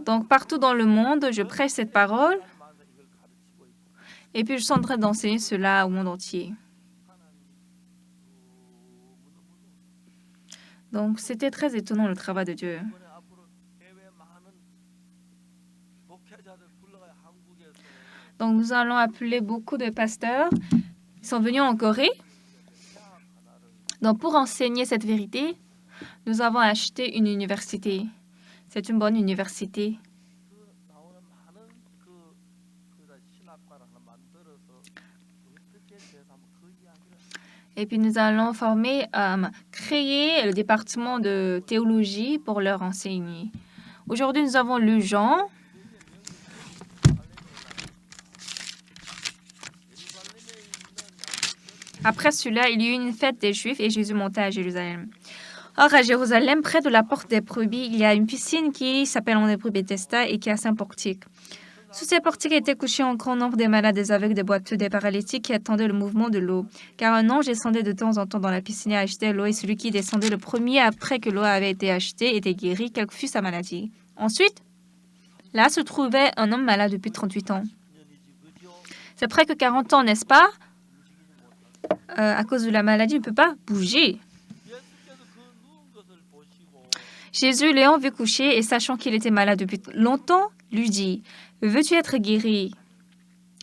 Donc, partout dans le monde, je prêche cette parole et puis je suis en train d'enseigner cela au monde entier. Donc, c'était très étonnant le travail de Dieu. Donc, nous allons appeler beaucoup de pasteurs. Ils sont venus en Corée. Donc, pour enseigner cette vérité, nous avons acheté une université. C'est une bonne université. Et puis, nous allons créer le département de théologie pour leur enseigner. Aujourd'hui, nous avons lu Jean. Après cela, il y eut une fête des Juifs et Jésus monta à Jérusalem. Or, à Jérusalem, près de la porte des brebis, il y a une piscine qui s'appelle en hébreu Bethesda et qui a 5 portiques. Sous ces portiques étaient couchés un grand nombre des malades, des aveugles, des boiteux, des paralytiques qui attendaient le mouvement de l'eau. Car un ange descendait de temps en temps dans la piscine et achetait l'eau, et celui qui descendait le premier après que l'eau avait été achetée était guéri, quelle que fût sa maladie. Ensuite, là se trouvait un homme malade depuis 38 ans. C'est près que 40 ans, n'est-ce pas? À cause de la maladie, il ne peut pas bouger. Jésus l'ayant vu coucher et sachant qu'il était malade depuis longtemps, lui dit, « Veux-tu être guéri ?»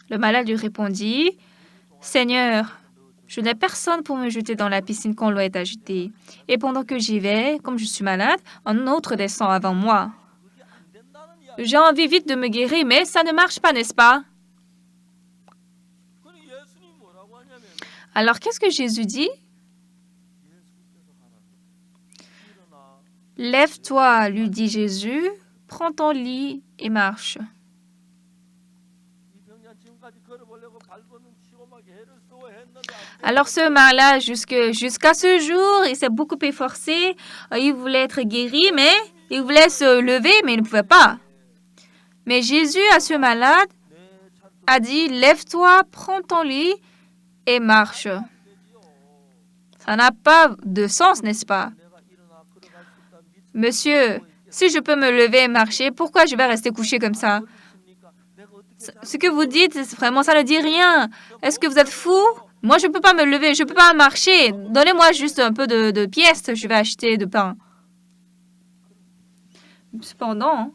Le malade lui répondit, « Seigneur, je n'ai personne pour me jeter dans la piscine quand l'eau est agitée. Et pendant que j'y vais, comme je suis malade, un autre descend avant moi. J'ai envie vite de me guérir, mais ça ne marche pas, n'est-ce pas? » Alors, qu'est-ce que Jésus dit? « Lève-toi, lui dit Jésus, prends ton lit et marche. » Alors ce malade, jusqu'à ce jour, il s'est beaucoup efforcé. Il voulait être guéri, mais il voulait se lever, mais il ne pouvait pas. Mais Jésus, à ce malade, a dit, « Lève-toi, prends ton lit et marche. » Ça n'a pas de sens, n'est-ce pas? Monsieur, si je peux me lever et marcher, pourquoi je vais rester couché comme ça? Ce que vous dites, vraiment, ça ne dit rien. Est-ce que vous êtes fou? Moi, je ne peux pas me lever, je ne peux pas marcher. Donnez-moi juste un peu de pièces, je vais acheter de pain. Cependant,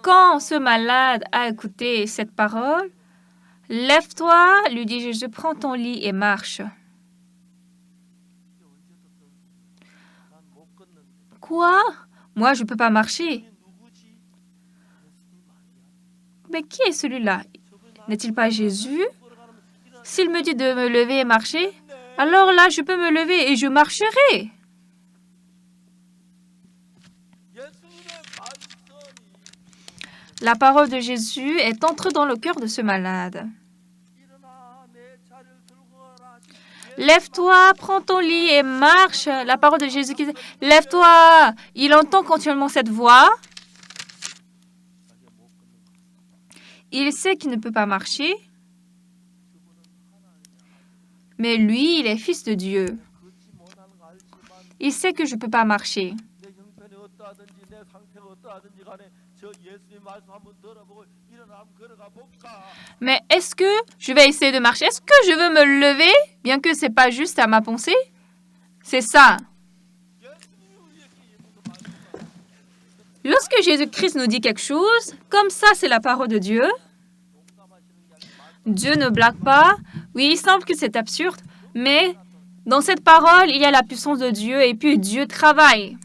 quand ce malade a écouté cette parole, « Lève-toi, lui dit Jésus, prends ton lit et marche. » Quoi? Moi, je ne peux pas marcher. Mais qui est celui-là? N'est-il pas Jésus? S'il me dit de me lever et marcher, alors là, je peux me lever et je marcherai. La parole de Jésus est entrée dans le cœur de ce malade. Lève-toi, prends ton lit et marche. La parole de Jésus qui dit, lève-toi. Il entend continuellement cette voix. Il sait qu'il ne peut pas marcher. Mais lui, il est fils de Dieu. Il sait que je ne peux pas marcher. Mais est-ce que je vais essayer de marcher? Est-ce que je veux me lever, bien que ce n'est pas juste à ma pensée? C'est ça. Lorsque Jésus-Christ nous dit quelque chose, comme ça, c'est la parole de Dieu. Dieu ne blague pas. Oui, il semble que c'est absurde, mais dans cette parole, il y a la puissance de Dieu et puis Dieu travaille.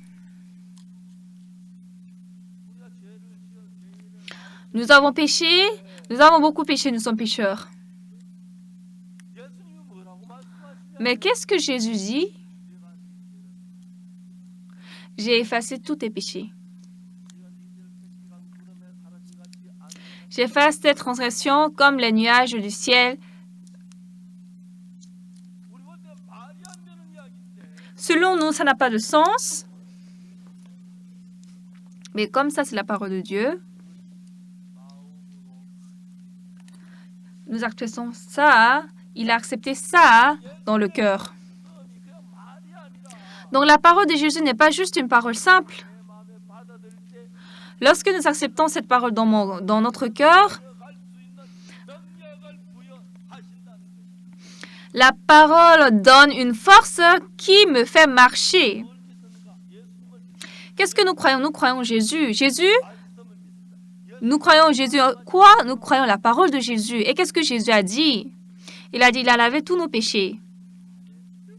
Nous avons péché, nous avons beaucoup péché, nous sommes pécheurs. Mais qu'est-ce que Jésus dit? J'ai effacé tous tes péchés. J'efface tes transgressions comme les nuages du ciel. Selon nous, ça n'a pas de sens. Mais comme ça, c'est la parole de Dieu. Nous acceptons ça. Il a accepté ça dans le cœur. Donc la parole de Jésus n'est pas juste une parole simple. Lorsque nous acceptons cette parole dans notre cœur, la parole donne une force qui me fait marcher. Qu'est-ce que nous croyons? Nous croyons Jésus. Nous croyons Jésus. Quoi? Nous croyons la parole de Jésus. Et qu'est-ce que Jésus a dit? Il a dit, il a lavé tous nos péchés.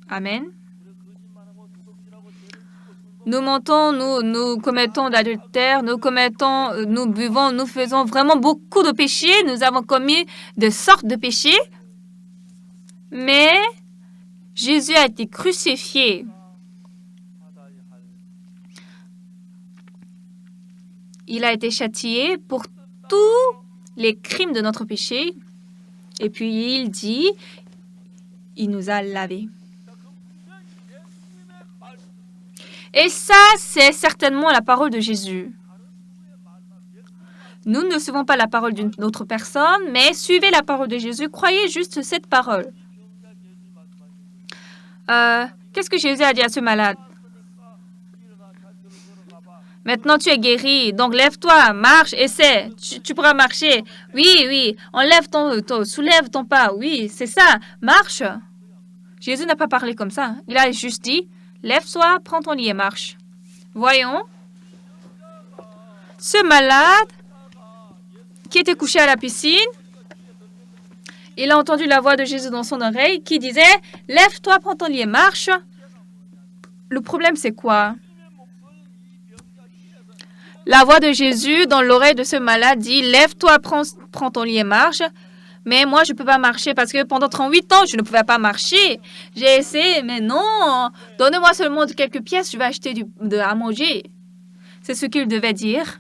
Amen. Nous mentons, nous commettons de l'adultère, nous buvons, nous faisons vraiment beaucoup de péchés. Nous avons commis de sortes de péchés. Mais Jésus a été crucifié. Il a été châtié pour tous les crimes de notre péché. Et puis il dit, il nous a lavés. Et ça, c'est certainement la parole de Jésus. Nous ne suivons pas la parole d'une autre personne, mais suivez la parole de Jésus. Croyez juste cette parole. Qu'est-ce que Jésus a dit à ce malade? Maintenant, tu es guéri, donc lève-toi, marche, essaie. Tu pourras marcher. Oui, soulève ton pas. Oui, c'est ça, marche. Jésus n'a pas parlé comme ça. Il a juste dit, lève-toi, prends ton lit et marche. Voyons. Ce malade qui était couché à la piscine, il a entendu la voix de Jésus dans son oreille qui disait, lève-toi, prends ton lit et marche. Le problème, c'est quoi? La voix de Jésus dans l'oreille de ce malade dit, lève-toi, prends ton lit et marche. Mais moi, je ne peux pas marcher parce que pendant 38 ans, je ne pouvais pas marcher. J'ai essayé, mais non. Donnez-moi seulement quelques pièces, je vais acheter à manger. C'est ce qu'il devait dire.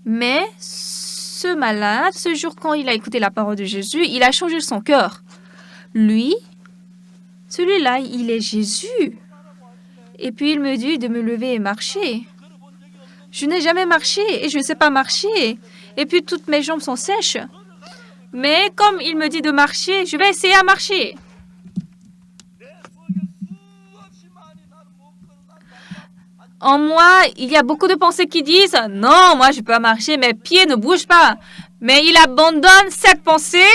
Mais ce malade, ce jour quand il a écouté la parole de Jésus, il a changé son cœur. Lui, celui-là, il est Jésus. Et puis il me dit de me lever et marcher. Je n'ai jamais marché et je ne sais pas marcher. Et puis toutes mes jambes sont sèches. Mais comme il me dit de marcher, je vais essayer à marcher. En moi, il y a beaucoup de pensées qui disent « Non, moi je peux pas marcher, mes pieds ne bougent pas. » Mais il abandonne cette pensée.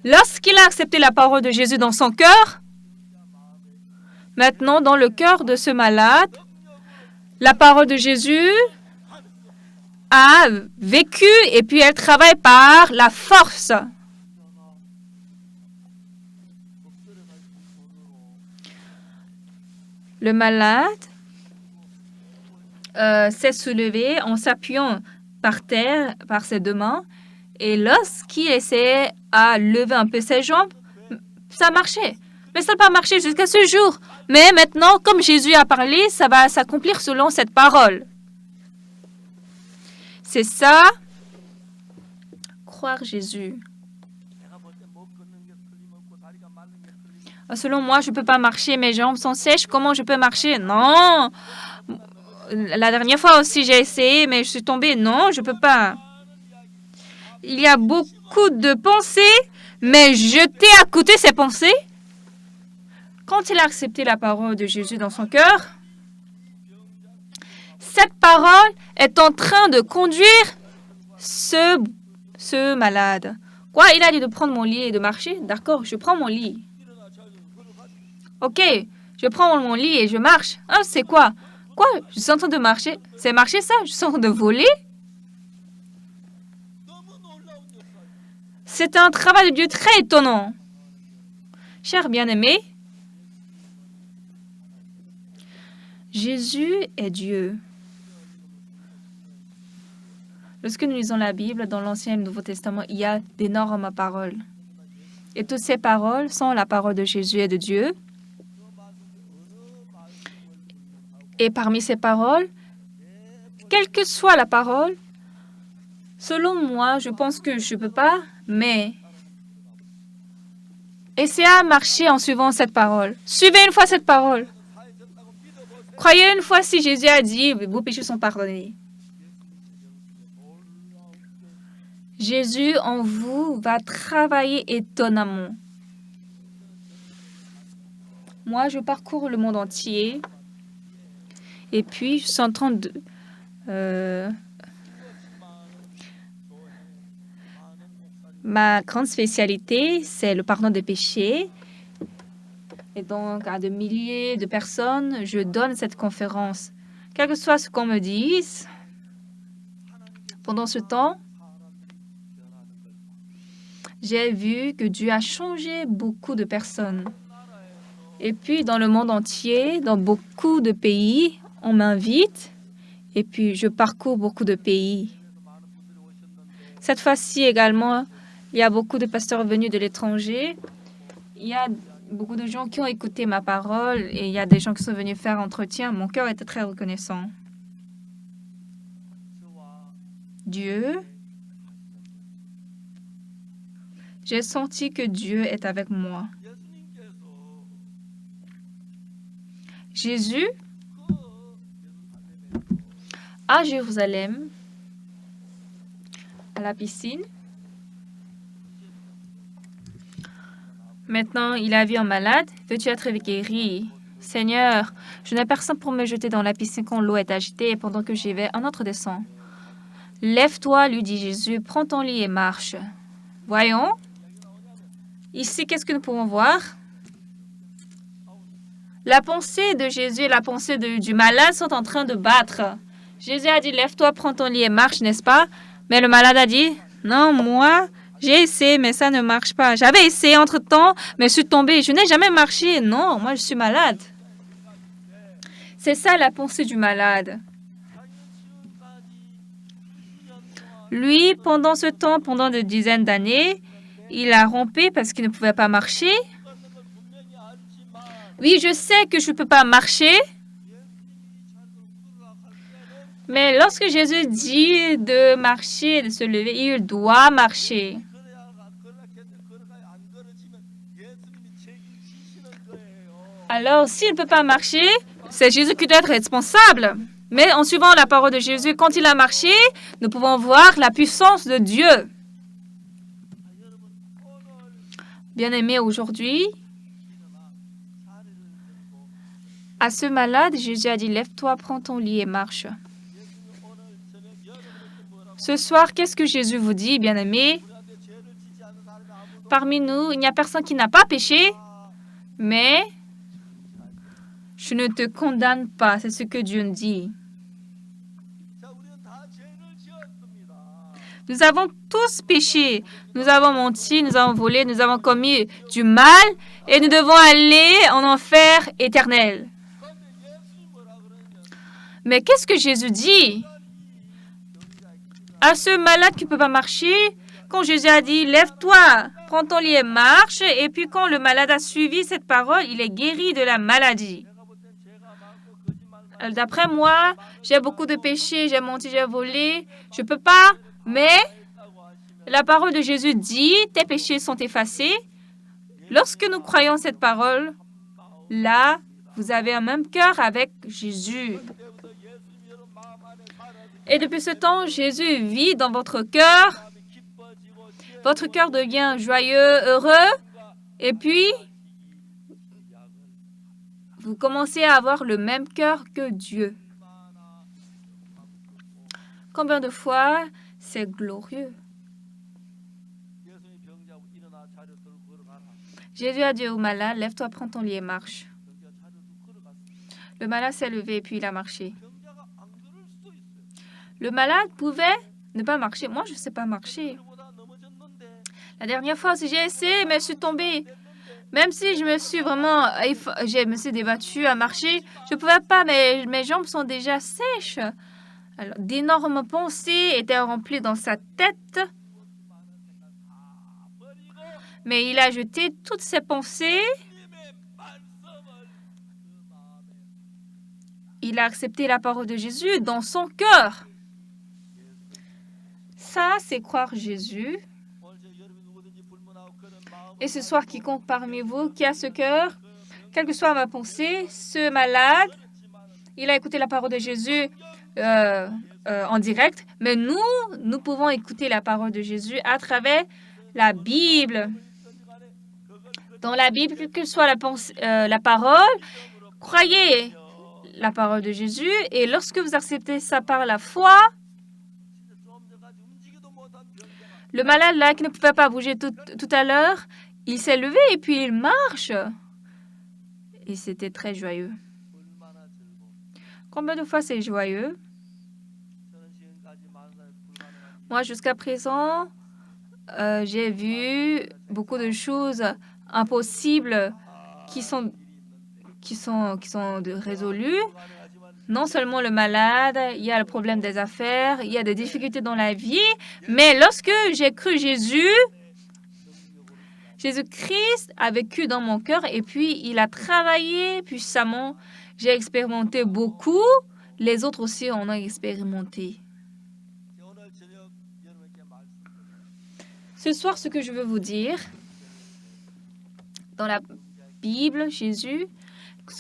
Lorsqu'il a accepté la parole de Jésus dans son cœur, maintenant dans le cœur de ce malade, la parole de Jésus a vécu et puis elle travaille par la force. Le malade s'est soulevé en s'appuyant par terre, par ses deux mains. Et lorsqu'il essayait à lever un peu ses jambes, ça marchait. Mais ça n'a pas marché jusqu'à ce jour. Mais maintenant, comme Jésus a parlé, ça va s'accomplir selon cette parole. C'est ça, croire Jésus. Selon moi, je ne peux pas marcher, mes jambes sont sèches. Comment je peux marcher? Non. La dernière fois aussi, j'ai essayé, mais je suis tombée. Non, je ne peux pas. Il y a beaucoup de pensées, mais jeter à côté ces pensées. Quand il a accepté la parole de Jésus dans son cœur, cette parole est en train de conduire ce malade. Quoi? Il a dit de prendre mon lit et de marcher? D'accord, je prends mon lit. Ok, je prends mon lit et je marche. Ah, c'est quoi? Quoi? Je suis en train de marcher. C'est marcher ça? Je suis en train de voler? C'est un travail de Dieu très étonnant. Cher bien-aimé, Jésus est Dieu. Lorsque nous lisons la Bible, dans l'Ancien et le Nouveau Testament, il y a d'énormes paroles. Et toutes ces paroles sont la parole de Jésus et de Dieu. Et parmi ces paroles, quelle que soit la parole, selon moi, je pense que je ne peux pas, mais essayez à marcher en suivant cette parole. Suivez une fois cette parole. Croyez une fois si Jésus a dit, vos péchés sont pardonnés. Jésus en vous va travailler étonnamment. Moi, je parcours le monde entier et puis je suis en train de... ma grande spécialité, c'est le pardon des péchés. Et donc, à des milliers de personnes, je donne cette conférence. Quel que soit ce qu'on me dise, pendant ce temps, j'ai vu que Dieu a changé beaucoup de personnes. Et puis, dans le monde entier, dans beaucoup de pays, on m'invite et puis je parcours beaucoup de pays. Cette fois-ci également, il y a beaucoup de pasteurs venus de l'étranger. Il y a beaucoup de gens qui ont écouté ma parole et il y a des gens qui sont venus faire entretien. Mon cœur était très reconnaissant. Dieu, j'ai senti que Dieu est avec moi. Jésus, à Jérusalem, à la piscine. Maintenant, il a vu un malade. Veux-tu être guéri? Seigneur, je n'ai personne pour me jeter dans la piscine quand l'eau est agitée et pendant que j'y vais, un autre descend. Lève-toi, lui dit Jésus, prends ton lit et marche. Voyons. Ici, qu'est-ce que nous pouvons voir? La pensée de Jésus et la pensée du malade sont en train de battre. Jésus a dit, lève-toi, prends ton lit et marche, n'est-ce pas? Mais le malade a dit, non, moi, j'ai essayé, mais ça ne marche pas. J'avais essayé entre-temps, mais je suis tombée. Je n'ai jamais marché. Non, moi, je suis malade. C'est ça la pensée du malade. Lui, pendant ce temps, pendant des dizaines d'années, il a rompu parce qu'il ne pouvait pas marcher. Oui, je sais que je ne peux pas marcher. Mais lorsque Jésus dit de marcher, de se lever, il doit marcher. Alors, s'il ne peut pas marcher, c'est Jésus qui doit être responsable. Mais en suivant la parole de Jésus, quand il a marché, nous pouvons voir la puissance de Dieu. Bien-aimé, aujourd'hui, à ce malade, Jésus a dit, lève-toi, prends ton lit et marche. Ce soir, qu'est-ce que Jésus vous dit, bien-aimé? Parmi nous, il n'y a personne qui n'a pas péché, mais je ne te condamne pas, c'est ce que Dieu dit. Nous avons tous péché. Nous avons menti, nous avons volé, nous avons commis du mal et nous devons aller en enfer éternel. Mais qu'est-ce que Jésus dit? À ce malade qui ne peut pas marcher, quand Jésus a dit, lève-toi, prends ton lit et marche, et puis quand le malade a suivi cette parole, il est guéri de la maladie. D'après moi, j'ai beaucoup de péchés, j'ai menti, j'ai volé, je ne peux pas, mais la parole de Jésus dit, tes péchés sont effacés. Lorsque nous croyons cette parole, là, vous avez un même cœur avec Jésus. Et depuis ce temps, Jésus vit dans votre cœur. Votre cœur devient joyeux, heureux. Et puis, vous commencez à avoir le même cœur que Dieu. Combien de fois c'est glorieux? Jésus a dit au malade, lève-toi, prends ton lit et marche. Le malade s'est levé et puis il a marché. Le malade pouvait ne pas marcher. Moi, je ne sais pas marcher. La dernière fois aussi, j'ai essayé, mais je suis tombée. Même si je me me suis débattue à marcher, je ne pouvais pas, mais mes jambes sont déjà sèches. Alors, d'énormes pensées étaient remplies dans sa tête. Mais il a jeté toutes ses pensées. Il a accepté la parole de Jésus dans son cœur. Ça, c'est croire Jésus. Et ce soir, quiconque parmi vous qui a ce cœur, quelle que soit ma pensée, ce malade, il a écouté la parole de Jésus en direct, mais nous pouvons écouter la parole de Jésus à travers la Bible. Dans la Bible, quelle que soit la parole, croyez la parole de Jésus et lorsque vous acceptez ça par la foi, le malade là qui ne pouvait pas bouger tout à l'heure, il s'est levé et puis il marche. Et c'était très joyeux. Combien de fois c'est joyeux? Moi, jusqu'à présent, j'ai vu beaucoup de choses impossibles qui sont résolues. Non seulement le malade, il y a le problème des affaires, il y a des difficultés dans la vie, mais lorsque j'ai cru Jésus-Christ a vécu dans mon cœur et puis il a travaillé puissamment. J'ai expérimenté beaucoup, les autres aussi en ont expérimenté. Ce soir, ce que je veux vous dire, dans la Bible, Jésus,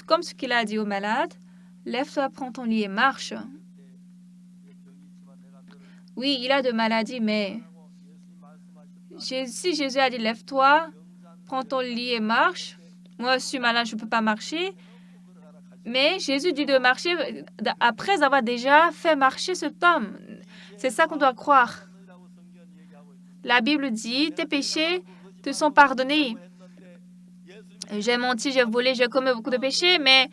comme ce qu'il a dit au malade, lève-toi, prends ton lit et marche. Oui, il a de maladies, mais si Jésus a dit lève-toi, prends ton lit et marche, moi je suis malade, je ne peux pas marcher, mais Jésus dit de marcher après avoir déjà fait marcher cet homme. C'est ça qu'on doit croire. La Bible dit, tes péchés te sont pardonnés. J'ai menti, j'ai volé, j'ai commis beaucoup de péchés, mais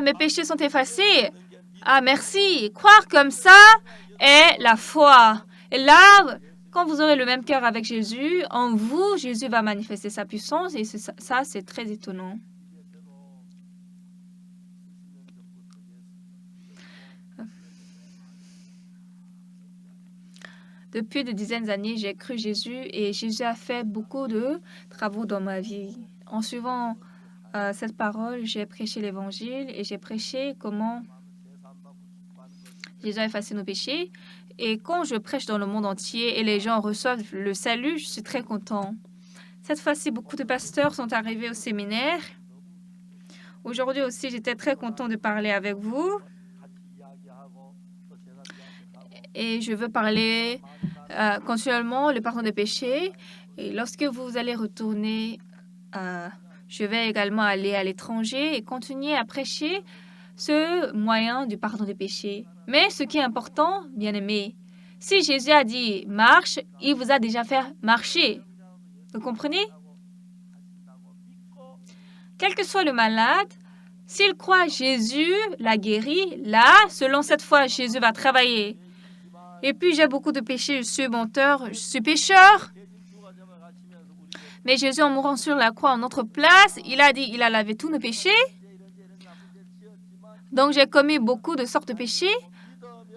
mes péchés sont effacés. Merci. Croire comme ça est la foi. Et là, quand vous aurez le même cœur avec Jésus, en vous, Jésus va manifester sa puissance et ça, c'est très étonnant. Depuis de dizaines d'années, j'ai cru Jésus et Jésus a fait beaucoup de travaux dans ma vie. En suivant cette parole, j'ai prêché l'Évangile et j'ai prêché comment Jésus a effacé nos péchés. Et quand je prêche dans le monde entier et les gens reçoivent le salut, je suis très content. Cette fois-ci, beaucoup de pasteurs sont arrivés au séminaire. Aujourd'hui aussi, j'étais très content de parler avec vous. Et je veux parler continuellement le pardon des péchés. Et lorsque vous allez retourner, je vais également aller à l'étranger et continuer à prêcher ce moyen du pardon des péchés. Mais ce qui est important, bien-aimés, si Jésus a dit « marche », il vous a déjà fait marcher. Vous comprenez? Quel que soit le malade, s'il croit Jésus l'a guéri, là, selon cette foi, Jésus va travailler. Et puis, j'ai beaucoup de péchés, je suis menteur, je suis pécheur. Mais Jésus, en mourant sur la croix en notre place, il a dit, il a lavé tous nos péchés. Donc, j'ai commis beaucoup de sortes de péchés.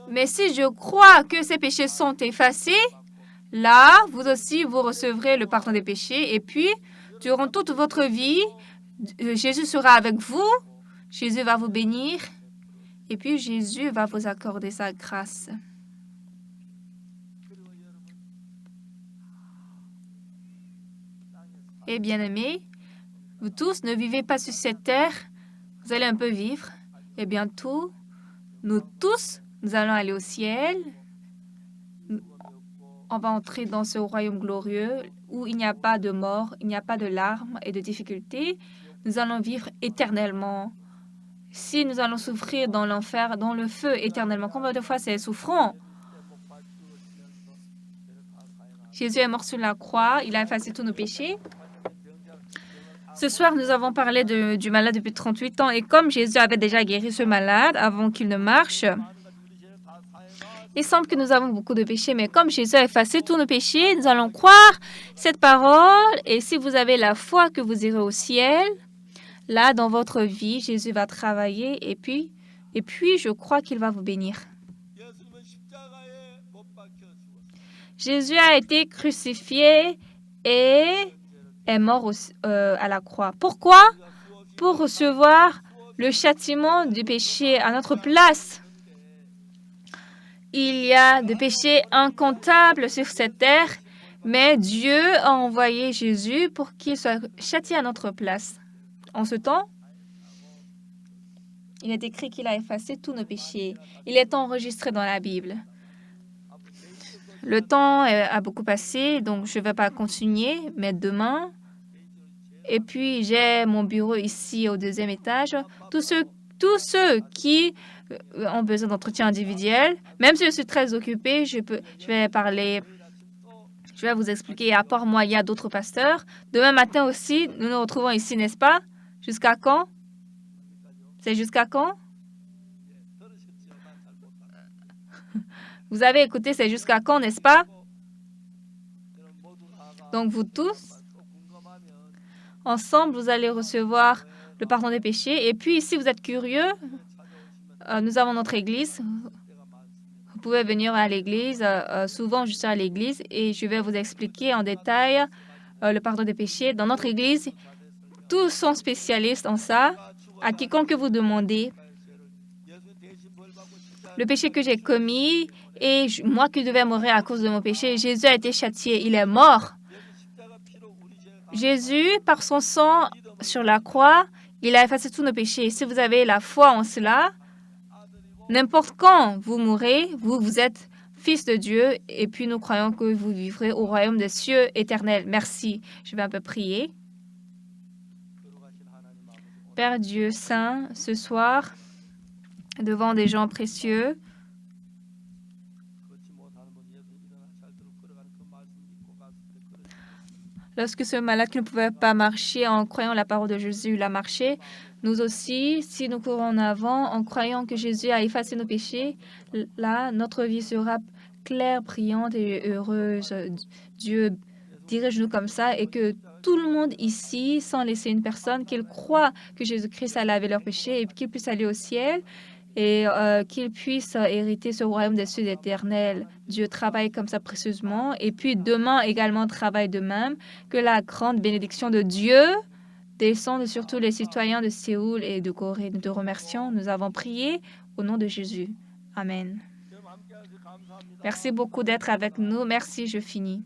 Mais si je crois que ces péchés sont effacés, là, vous aussi, vous recevrez le pardon des péchés. Et puis, durant toute votre vie, Jésus sera avec vous. Jésus va vous bénir. Et puis, Jésus va vous accorder sa grâce. Et bien-aimés, vous tous ne vivez pas sur cette terre. Vous allez un peu vivre. Et bientôt, nous tous, nous allons aller au ciel. On va entrer dans ce royaume glorieux où il n'y a pas de mort, il n'y a pas de larmes et de difficultés. Nous allons vivre éternellement. Si nous allons souffrir dans l'enfer, dans le feu éternellement, combien de fois c'est souffrant? Jésus est mort sur la croix, il a effacé tous nos péchés. Ce soir, nous avons parlé du malade depuis 38 ans et comme Jésus avait déjà guéri ce malade avant qu'il ne marche, il semble que nous avons beaucoup de péchés, mais comme Jésus a effacé tous nos péchés, nous allons croire cette parole et si vous avez la foi que vous irez au ciel, là, dans votre vie, Jésus va travailler et puis je crois qu'il va vous bénir. Jésus a été crucifié et est mort à la croix. Pourquoi? Pour recevoir le châtiment du péché à notre place. Il y a des péchés incomptables sur cette terre, mais Dieu a envoyé Jésus pour qu'il soit châtié à notre place. En ce temps, il est écrit qu'il a effacé tous nos péchés. Il est enregistré dans la Bible. Le temps a beaucoup passé, donc je ne vais pas continuer, mais demain, Et puis, j'ai mon bureau ici au 2e étage. Tous ceux qui ont besoin d'entretien individuel, même si je suis très occupée, je vais parler, je vais vous expliquer. À part moi, il y a d'autres pasteurs. Demain matin aussi, nous nous retrouvons ici, n'est-ce pas? Jusqu'à quand? C'est jusqu'à quand? Vous avez écouté, c'est jusqu'à quand, n'est-ce pas? Donc, vous tous, ensemble, vous allez recevoir le pardon des péchés. Et puis, si vous êtes curieux, nous avons notre église. Vous pouvez venir à l'église. Souvent, je suis à l'église et je vais vous expliquer en détail le pardon des péchés. Dans notre église, tous sont spécialistes en ça. À quiconque vous demandez le péché que j'ai commis et moi qui devais mourir à cause de mon péché, Jésus a été châtié. Il est mort. Jésus, par son sang sur la croix, il a effacé tous nos péchés. Si vous avez la foi en cela, n'importe quand vous mourrez, vous êtes fils de Dieu et puis nous croyons que vous vivrez au royaume des cieux éternels. Merci. Je vais un peu prier. Père Dieu saint, ce soir, devant des gens précieux, lorsque ce malade qui ne pouvait pas marcher en croyant la parole de Jésus, il a marché. Nous aussi, si nous courons en avant en croyant que Jésus a effacé nos péchés, là, notre vie sera claire, brillante et heureuse. Dieu, dirige-nous comme ça et que tout le monde ici, sans laisser une personne, qu'il croit que Jésus-Christ a lavé leurs péchés et qu'il puisse aller au ciel et qu'ils puissent hériter ce royaume des cieux éternels. Dieu travaille comme ça précieusement. Et puis demain également travaille de même. Que la grande bénédiction de Dieu descende sur tous les citoyens de Séoul et de Corée. Nous te remercions. Nous avons prié au nom de Jésus. Amen. Merci beaucoup d'être avec nous. Merci, je finis.